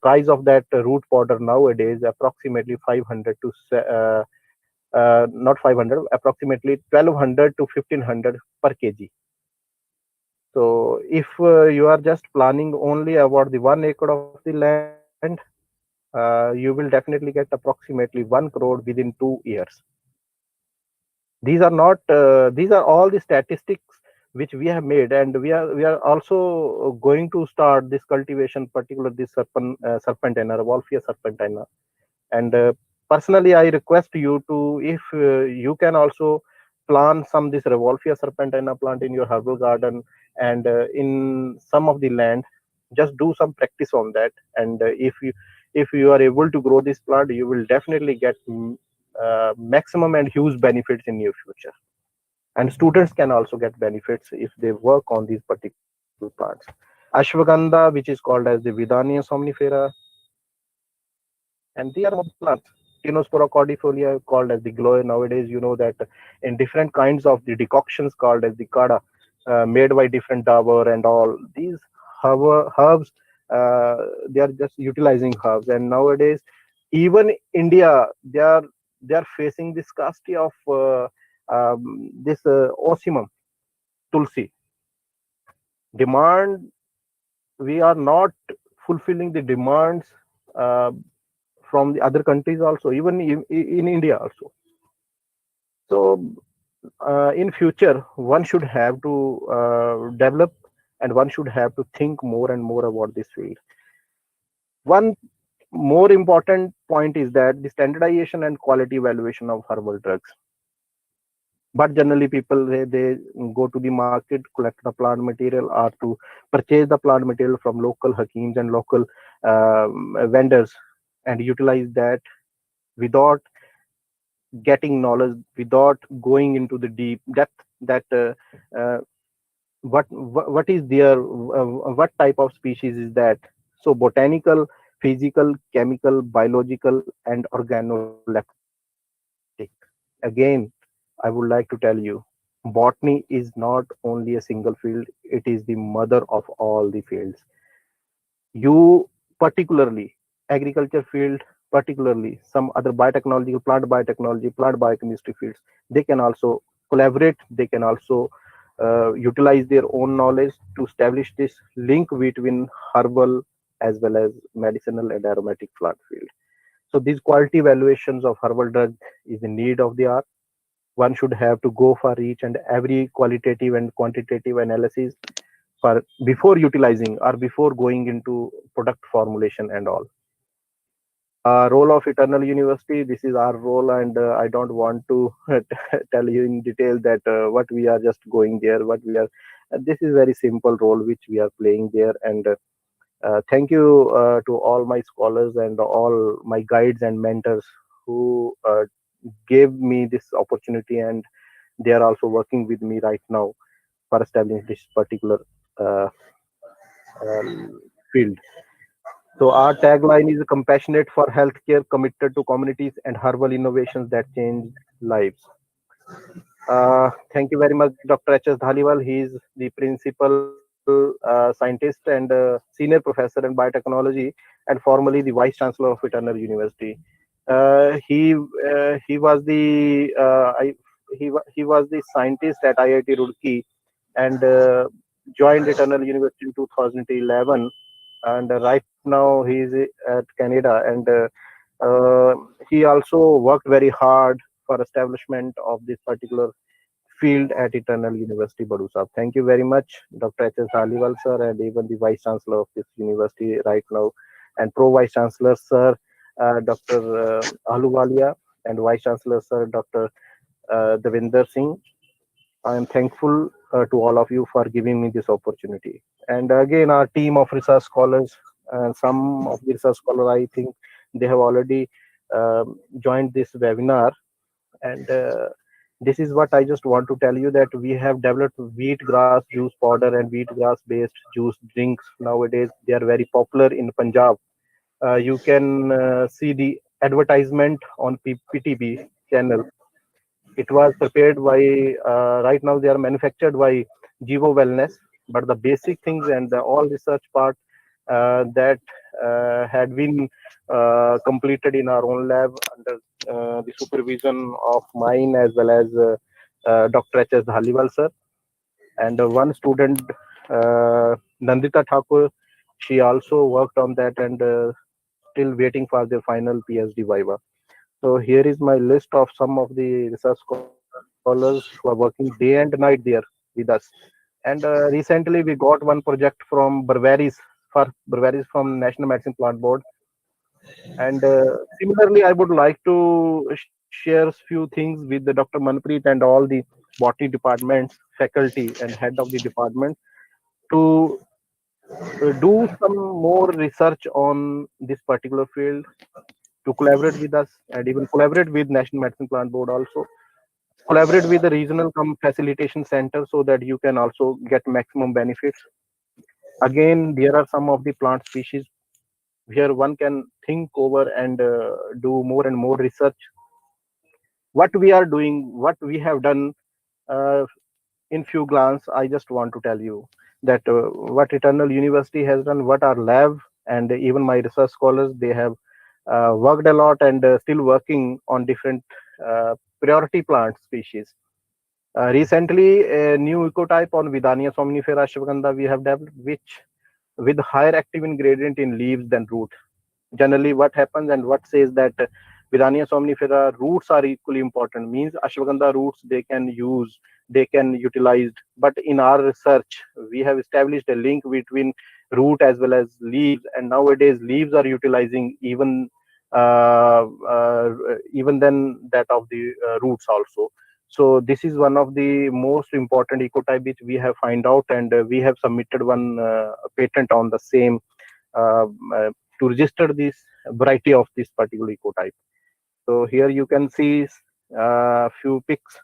price of that root powder nowadays approximately 500 to not 500, approximately 1200 to 1500 per kg. So if you are just planning only about the 1 acre of the land, you will definitely get approximately 1 crore within 2 years. These are not these are all the statistics which we have made, and we are also going to start this cultivation, particularly this serpentina, Revolvia serpentina. And personally I request you to, if you can also plant some this Revolvia serpentina plant in your herbal garden, and in some of the land, just do some practice on that. And if you are able to grow this plant, you will definitely get maximum and huge benefits in your future. And students can also get benefits if they work on these particular plants. Ashwagandha, which is called as the Vidania somnifera, and they are some of the plants. Tinospora cordifolia called as the glow. Nowadays, you know that in different kinds of the decoctions called as the kada, made by different dabur and all these herbs, they are just utilizing herbs. And nowadays, even India, they are facing the scarcity of this osimum tulsi demand. We are not fulfilling the demands uh, from the other countries also, even in India also. So in future, one should have to develop, and one should have to think more and more about this field. One more important point is that the standardization and quality evaluation of herbal drugs. But generally people they go to the market, collect the plant material, or to purchase the plant material from local hakims and local vendors, and utilize that without getting knowledge, without going into the deep depth that uh, what is their what type of species is that. So botanical, physical, chemical, biological, and organoleptic. Again, I would like to tell you, botany is not only a single field, it is the mother of all the fields. You particularly, agriculture field, particularly some other biotechnology, plant biochemistry fields, they can also collaborate, they can also utilize their own knowledge to establish this link between herbal as well as medicinal and aromatic plant field. So these quality evaluations of herbal drug is the need of the hour. One should have to go for each and every qualitative and quantitative analysis for before utilizing or before going into product formulation and all. Role of Eternal University, this is our role, and I don't want to tell you in detail that what we are just going there, what we are. This is very simple role which we are playing there, and thank you to all my scholars and all my guides and mentors who gave me this opportunity, and they are also working with me right now for establishing this particular uh, field. So our tagline is compassionate for healthcare, committed to communities and herbal innovations that change lives. Thank you very much, Dr. H.S. Dhaliwal. He is the principal scientist and senior professor in biotechnology, and formerly the vice chancellor of Eternal University. He was the he was the scientist at IIT Roorkee, and joined Eternal University in 2011, and right now he is at Canada, and he also worked very hard for establishment of this particular field at Eternal University, Badusab. Thank you very much, Dr. H.S. Dhaliwal, sir, and even the Vice Chancellor of this university right now, and Pro Vice Chancellor, sir, Dr. Ahluwalia, and Vice Chancellor, sir, Dr. Devinder Singh. I am thankful to all of you for giving me this opportunity. And again, our team of research scholars, and some of the research scholars, I think they have already joined this webinar. And this is what I just want to tell you, that we have developed wheat grass juice powder and wheat grass based juice drinks. Nowadays, they are very popular in Punjab. You can see the advertisement on PTB channel. It was prepared by, right now they are manufactured by Jivo Wellness, but the basic things and the all research part that had been completed in our own lab under the supervision of mine as well as Dr. H.S. Dhaliwal sir. And one student, Nandita Thakur, she also worked on that, and still waiting for their final PhD viva. So here is my list of some of the research scholars who are working day and night there with us. And recently we got one project from Barbaris from National Medicine Plant Board. And similarly, I would like to share few things with the Dr. Manpreet and all the botany departments, faculty, and head of the department to do some more research on this particular field, to collaborate with us, and even collaborate with National Medicine Plant Board also, collaborate with the regional facilitation center so that you can also get maximum benefits. Again, there are some of the plant species where one can think over and do more and more research. What we are doing, what we have done, uh, in few glance, I just want to tell you that what Eternal University has done, what our lab and even my research scholars, they have worked a lot and still working on different priority plant species. Recently, a new ecotype on Vidania somnifera ashwagandha we have developed, which with higher active ingredient in leaves than root. Generally, what happens and what says that Vidania somnifera roots are equally important, means ashwagandha roots they can use, they can utilize. But in our research, we have established a link between root as well as leaves, and nowadays leaves are utilizing even than that of the roots also. So this is one of the most important ecotype which we have find out, and we have submitted one patent on the same uh, uh, to register this variety of this particular ecotype. So here you can see few pics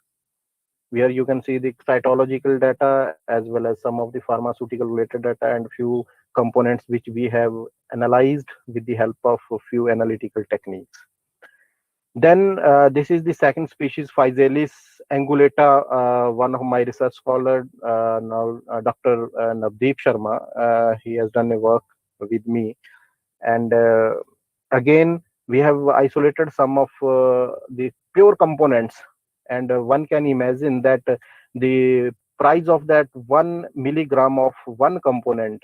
where you can see the cytological data as well as some of the pharmaceutical related data and few components which we have analyzed with the help of a few analytical techniques. Then this is the second species, Physalis angulata. One of my research scholar now, Dr. Navdeep Sharma, he has done a work with me, and again we have isolated some of the pure components, and one can imagine that the price of that 1 milligram of one component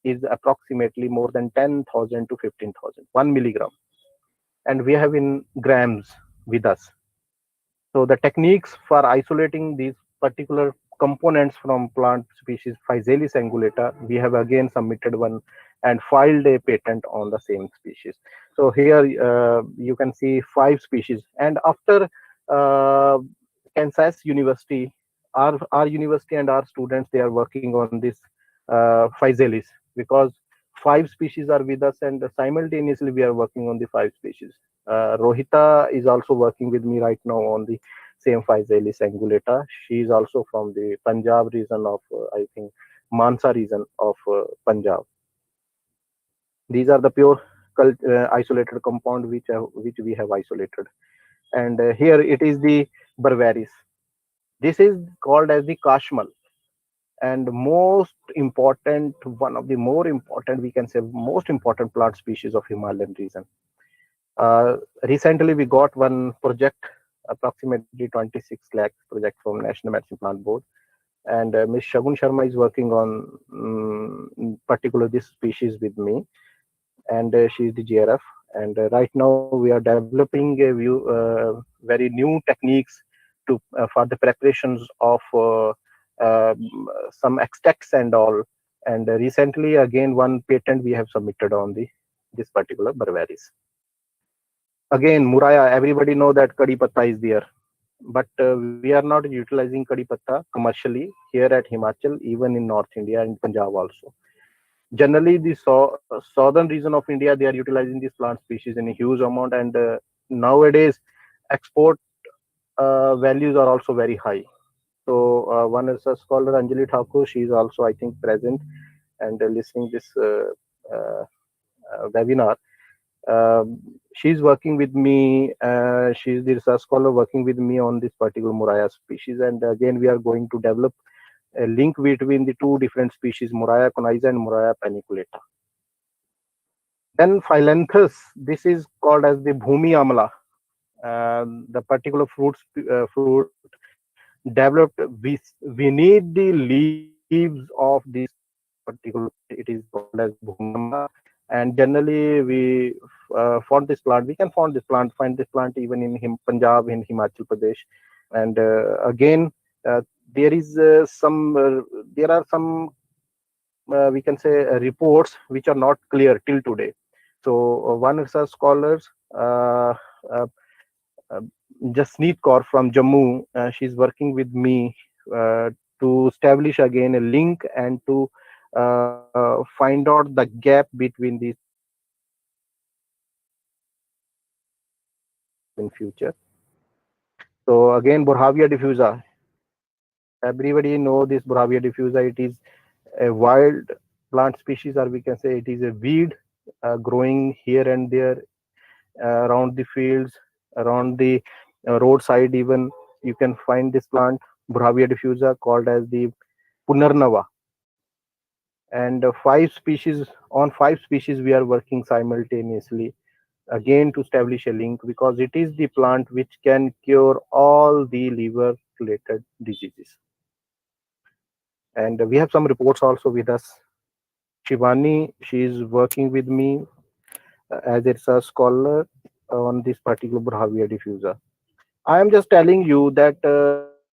is approximately more than 10,000 to 15,000, 1 milligram, and we have in grams with us. So the techniques for isolating these particular components from plant species Physalis angulata, we have again submitted one and filed a patent on the same species. So here you can see 5 species, and after uh, Kansas University, our university and our students, they are working on this Physalis, because 5 species are with us, and simultaneously we are working on the 5 species. Rohita is also working with me right now on the same Physalis angulata. She is also from the Punjab region of, I think, Mansa region of Punjab. These are the pure isolated compound which we have isolated. And here it is the Berberis. This is called as the Kashmal, and most important, one of the more important, we can say most important plant species of Himalayan region. Recently, we got one project, approximately 26 lakh project from National Medicine Plant Board, and Ms. Shagun Sharma is working on particular this species with me, and she is the GRF. And right now, we are developing very new techniques to for the preparations of some extracts and all. And recently, again, one patent we have submitted on the this particular Berberis. Again, Muraya, everybody know that Kadi Patta is there, but we are not utilizing Kadi Patta commercially here at Himachal, even in North India and Punjab also. Generally, the southern region of India, they are utilizing these plant species in a huge amount, and nowadays export values are also very high. So one research scholar, Anjali Thakur, she is also, I think, present and listening this webinar. She's working with me. She's the research scholar working with me on this particular Muraya species. And again, we are going to develop a link between the 2 different species, Muraya conisa and Muraya paniculata. Then Phyllanthus, this is called as the Bhumi Amla. The particular fruit developed, we need the leaves of this particular, it is called as Bhumi Amla. And generally, we found this plant. We can find this plant even in Punjab, in Himachal Pradesh. And again, there is there are some we can say reports which are not clear till today. So one research scholars, uh, uh, Jasneet Kaur from Jammu, she's working with me to establish again a link and to find out the gap between these in future. So again, Borhavia diffusa. Everybody know this Borhavia diffusa. It is a wild plant species, or we can say it is a weed growing here and there around the fields, around the roadside even. You can find this plant, Brahvia diffusa, called as the Punarnava. And five species we are working simultaneously, again to establish a link, because it is the plant which can cure all the liver related diseases. And we have some reports also with us. Shivani, she is working with me as a research scholar on this particular Brahvia diffusa. I am just telling you that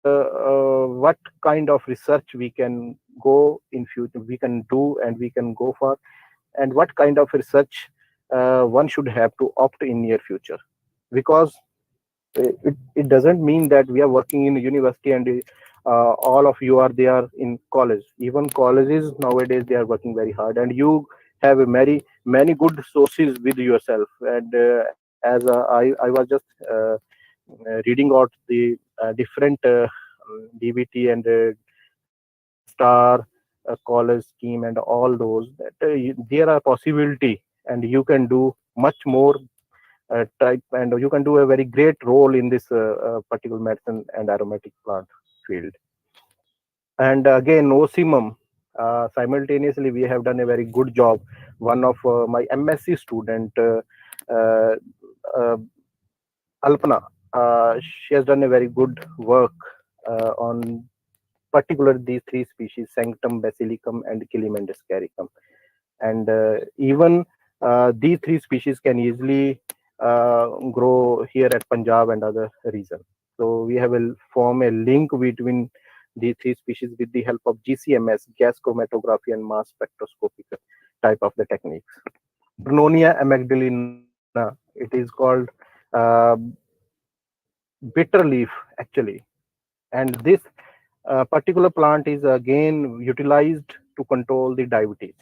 what kind of research we can go in future, we can do and we can go for, and what kind of research one should have to opt in near future. Because it doesn't mean that we are working in a university and all of you are there in college. Even colleges nowadays, they are working very hard, and you have a many good sources with yourself. And as I was just reading out the different DBT and star college scheme and all those, that there are possibility, and you can do much more type, and you can do a very great role in this particular medicine and aromatic plant field. And again, OCMM, simultaneously we have done a very good job. One of my MSc student, uh, uh, Alpana, she has done a very good work on particular these three species, Sanctum, Basilicum, and Chilimandus caricum. And even these three species can easily grow here at Punjab and other regions. So we have form a link between these three species with the help of GCMS, gas chromatography, and mass spectroscopic type of the techniques. Brunnonia amygdalina, it is called uh, bitter leaf actually, and this particular plant is again utilized to control the diabetes.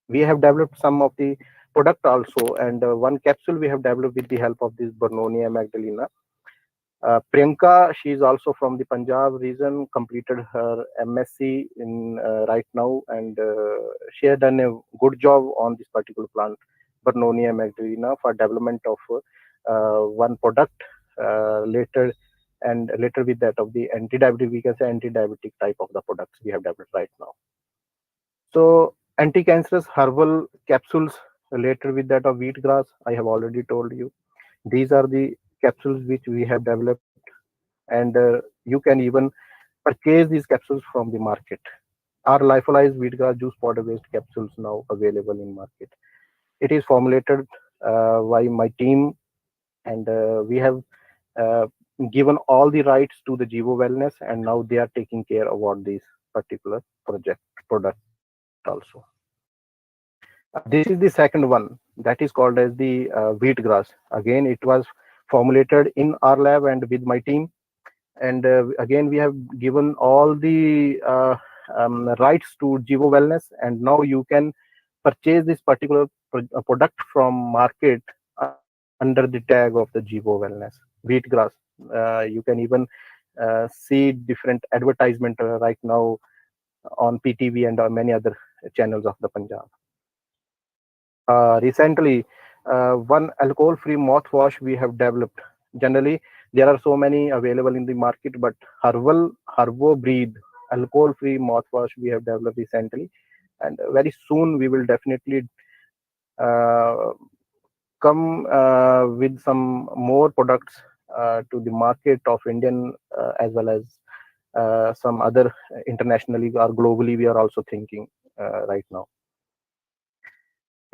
We have developed some of the product also, and one capsule we have developed with the help of this Brunnonia magdalena. Priyanka, she is also from the Punjab region, completed her MSc in right now, and she has done a good job on this particular plant, Brunnonia magdalena, for development of one product later, and later with that of the anti-diabetic, we can say anti-diabetic type of the products we have developed right now. So anti-cancerous herbal capsules, later with that of wheatgrass, I have already told you. These are the capsules which we have developed, and you can even purchase these capsules from the market. Our lyophilized wheatgrass juice powder based capsules now available in market. It is formulated by my team, and we have uh, given all the rights to the Jivo Wellness, and now they are taking care about this particular product also. This is the second one, that is called as the wheatgrass. Again, it was formulated in our lab and with my team, and again we have given all the rights to Jivo Wellness, and now you can purchase this particular product from market under the tag of the Jivo Wellness wheatgrass. You can even see different advertisement right now on PTV and on many other channels of the Punjab. Recently, one alcohol-free mouthwash we have developed. Generally, there are so many available in the market, but Hervo breed alcohol-free mouthwash we have developed recently, and very soon we will definitely uh, come with some more products to the market of Indian as well as some other internationally or globally. We are also thinking right now.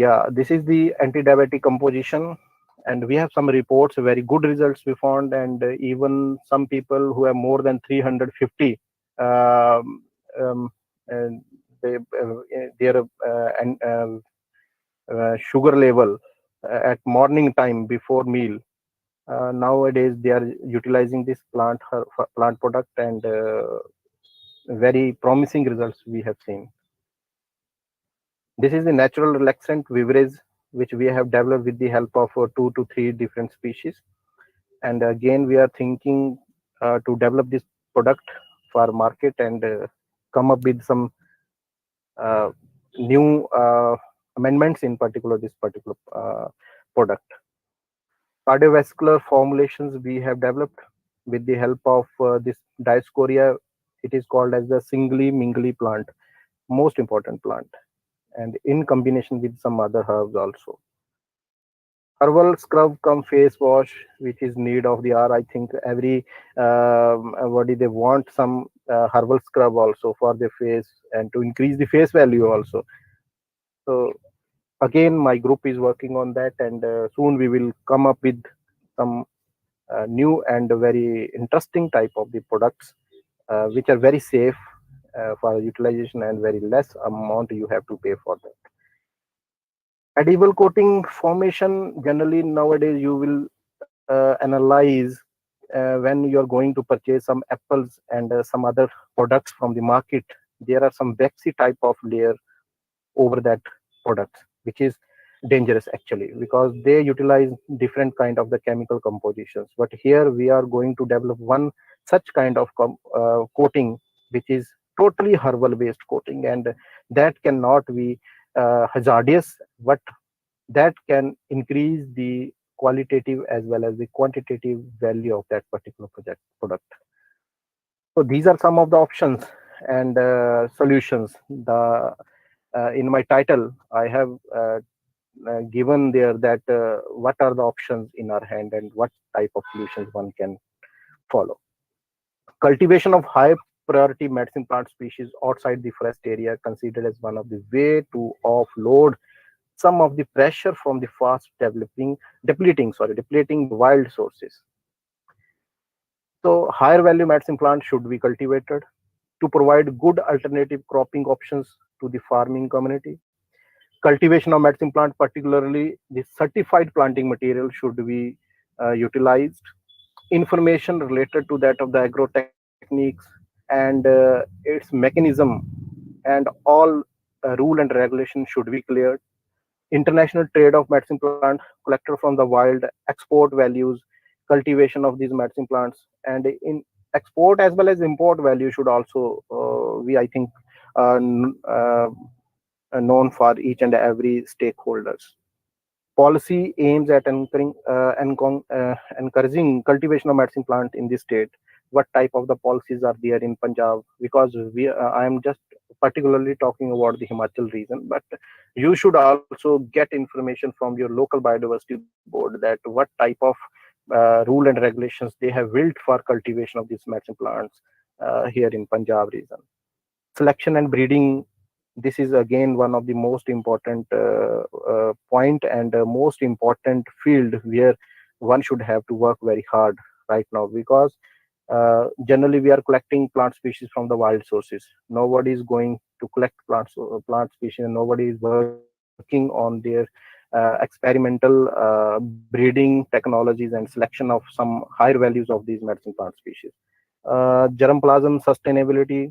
Yeah, this is the anti-diabetic composition, and we have some reports, very good results we found, and even some people who have more than 350 um, and their sugar level at morning time before meal. Nowadays, they are utilizing this plant product, and very promising results we have seen. This is the natural relaxant beverage which we have developed with the help of 2 to 3 different species. And again, we are thinking to develop this product for market and come up with some new amendments in particular this particular product. Cardiovascular formulations we have developed with the help of this Dioscorea. It is called as the singly mingly plant, most important plant, and in combination with some other herbs also. Herbal scrub come face wash, which is need of the hour. I think every body they want some herbal scrub also for their face and to increase the face value also. So again, my group is working on that, and soon we will come up with some new and very interesting type of the products which are very safe for utilization and very less amount you have to pay for that. Edible coating formation, generally nowadays you will analyze when you are going to purchase some apples and some other products from the market. There are some waxy type of layer over that product, which is dangerous actually, because they utilize different kind of the chemical compositions. But here we are going to develop one such kind of coating which is totally herbal based coating, and that cannot be hazardous, but that can increase the qualitative as well as the quantitative value of that particular product. So these are some of the options and solutions. The in my title I have given there that what are the options in our hand and what type of solutions one can follow. Cultivation of high priority medicine plant species outside the forest area considered as one of the way to offload some of the pressure from the fast depleting wild sources. So higher value medicine plants should be cultivated to provide good alternative cropping options to the farming community. Cultivation of medicine plant, particularly the certified planting material, should be utilized. Information related to that of the agro techniques and its mechanism and all rule and regulation should be cleared. International trade of medicine plant collected from the wild, export values, cultivation of these medicine plants, and in export as well as import value should also be, I think, known for each and every stakeholders. Policy aims at encouraging cultivation of medicine plant in this state. What type of the policies are there in Punjab? Because I am just particularly talking about the Himachal region, but you should also get information from your local biodiversity board that what type of rule and regulations they have built for cultivation of these medicine plants here in Punjab region. Selection and breeding, this is again one of the most important point and most important field where one should have to work very hard right now, because generally we are collecting plant species from the wild sources. Nobody is going to collect plant species, and nobody is working on their experimental breeding technologies and selection of some higher values of these medicine plant species. Germplasm sustainability,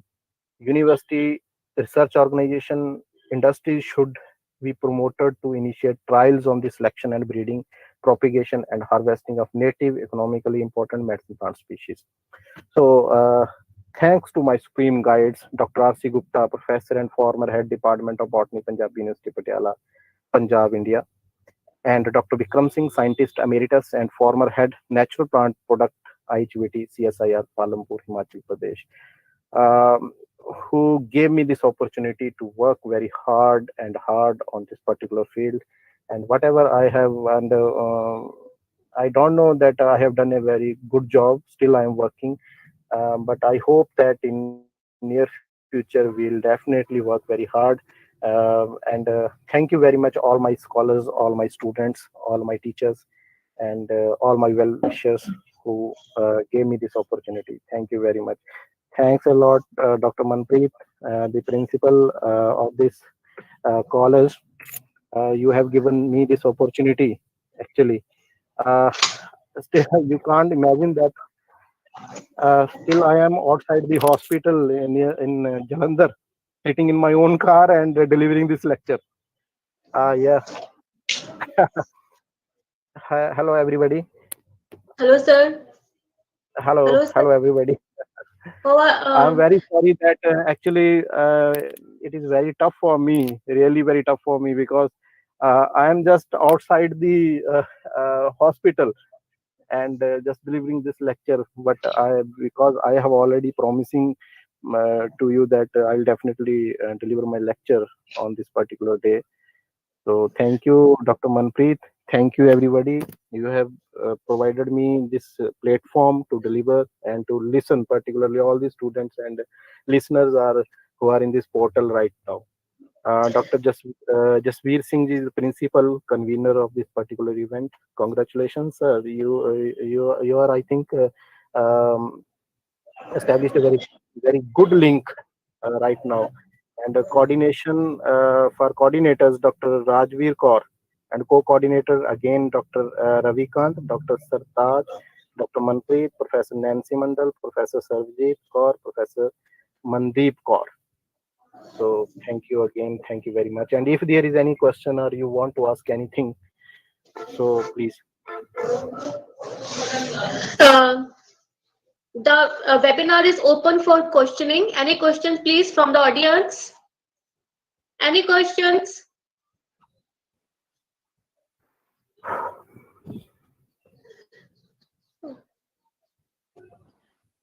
university, research organization, industries should be promoted to initiate trials on the selection and breeding, propagation and harvesting of native economically important medicine plant species. So thanks to my supreme guides, Dr. R.C. Gupta, professor and former head department of Botany, Punjab University, Patiala, Punjab, India, and Dr. Vikram Singh, scientist emeritus and former head natural plant product IHVT CSIR, Palampur, Himachal Pradesh, who gave me this opportunity to work very hard on this particular field. And whatever I have, and I don't know that I have done a very good job, still I am working, but I hope that in near future we'll definitely work very hard. And thank you very much, all my scholars, all my students, all my teachers, and all my well wishers who gave me this opportunity. Thank you very much. Thanks a lot, Dr. Manpreet, the principal of this college. You have given me this opportunity. Actually, still you can't imagine that. Still, I am outside the hospital in Jalandhar, sitting in my own car and delivering this lecture. Yeah. Hello, everybody. Hello, sir. Hello, sir. Hello, everybody. How I'm are, very sorry that actually it is very tough for me, really very tough for me, because I am just outside the hospital and just delivering this lecture. But because I have already promising to you that I'll definitely deliver my lecture on this particular day. So thank you, Dr. Manpreet. Thank you, everybody. You have provided me this platform to deliver and to listen, particularly all the students and listeners are who are in this portal right now. Dr. Jasveer Singh is the principal convener of this particular event. Congratulations, sir. You are, I think, established a very good link right now. And coordination for coordinators, Dr. Rajveer Kaur, and co-coordinator again, Dr. Ravikant, Dr. Sartaj, Dr. Manpreet, Professor Nancy Mandal, Professor Sarvjeet Kaur, Professor Mandeep Kaur. So thank you again. Thank you very much. And if there is any question or you want to ask anything, so please. The webinar is open for questioning. Any questions, please, from the audience? Any questions?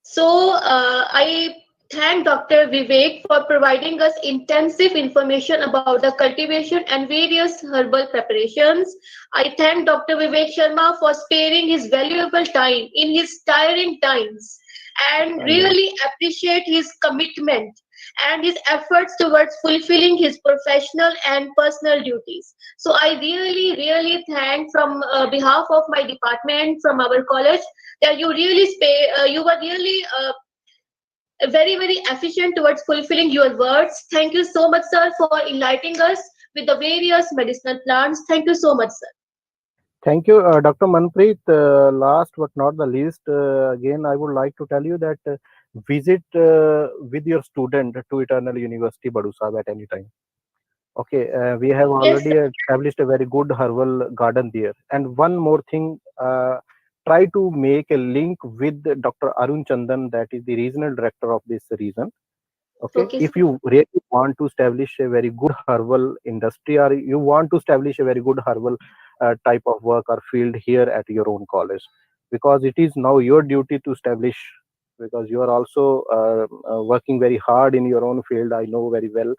So I thank Dr. Vivek for providing us intensive information about the cultivation and various herbal preparations. I thank Dr. Vivek Sharma for sparing his valuable time in his tiring times and really appreciate his commitment and his efforts towards fulfilling his professional and personal duties. So I really thank from behalf of my department, from our college, that you really you were really very efficient towards fulfilling your words. Thank you so much, sir, for enlightening us with the various medicinal plants. Thank you so much, sir. Thank you, Dr. Manpreet. Last but not the least, again, I would like to tell you that visit with your student to Eternal University, Badusab, at any time. Okay, we have already established a very good herbal garden there. And one more thing, try to make a link with Dr. Arun Chandan, that is the regional director of this region. Okay, if you really want to establish a very good herbal industry, or you want to establish a very good herbal type of work or field here at your own college, because it is now your duty to establish, because you are also working very hard in your own field. I know very well.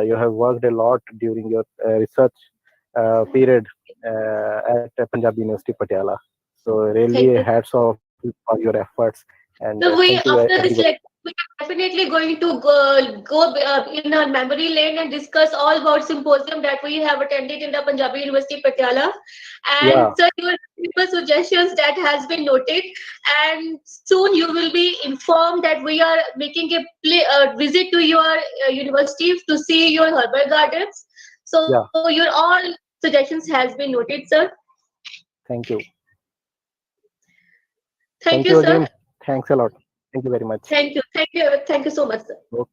You have worked a lot during your research period at Punjab University, Patiala. So really hats off for your efforts. And So thank you after this everybody. lecture, we are definitely going to go in our memory lane and discuss all about symposium that we have attended in the Punjabi University, Patiala. And sir, your simple suggestions that has been noted. And soon you will be informed that we are making a visit to your university to see your herbal gardens. So your all suggestions has been noted, sir. Thank you. Thank you, sir. Again. Thanks a lot. Thank you very much. Thank you so much, sir. Okay.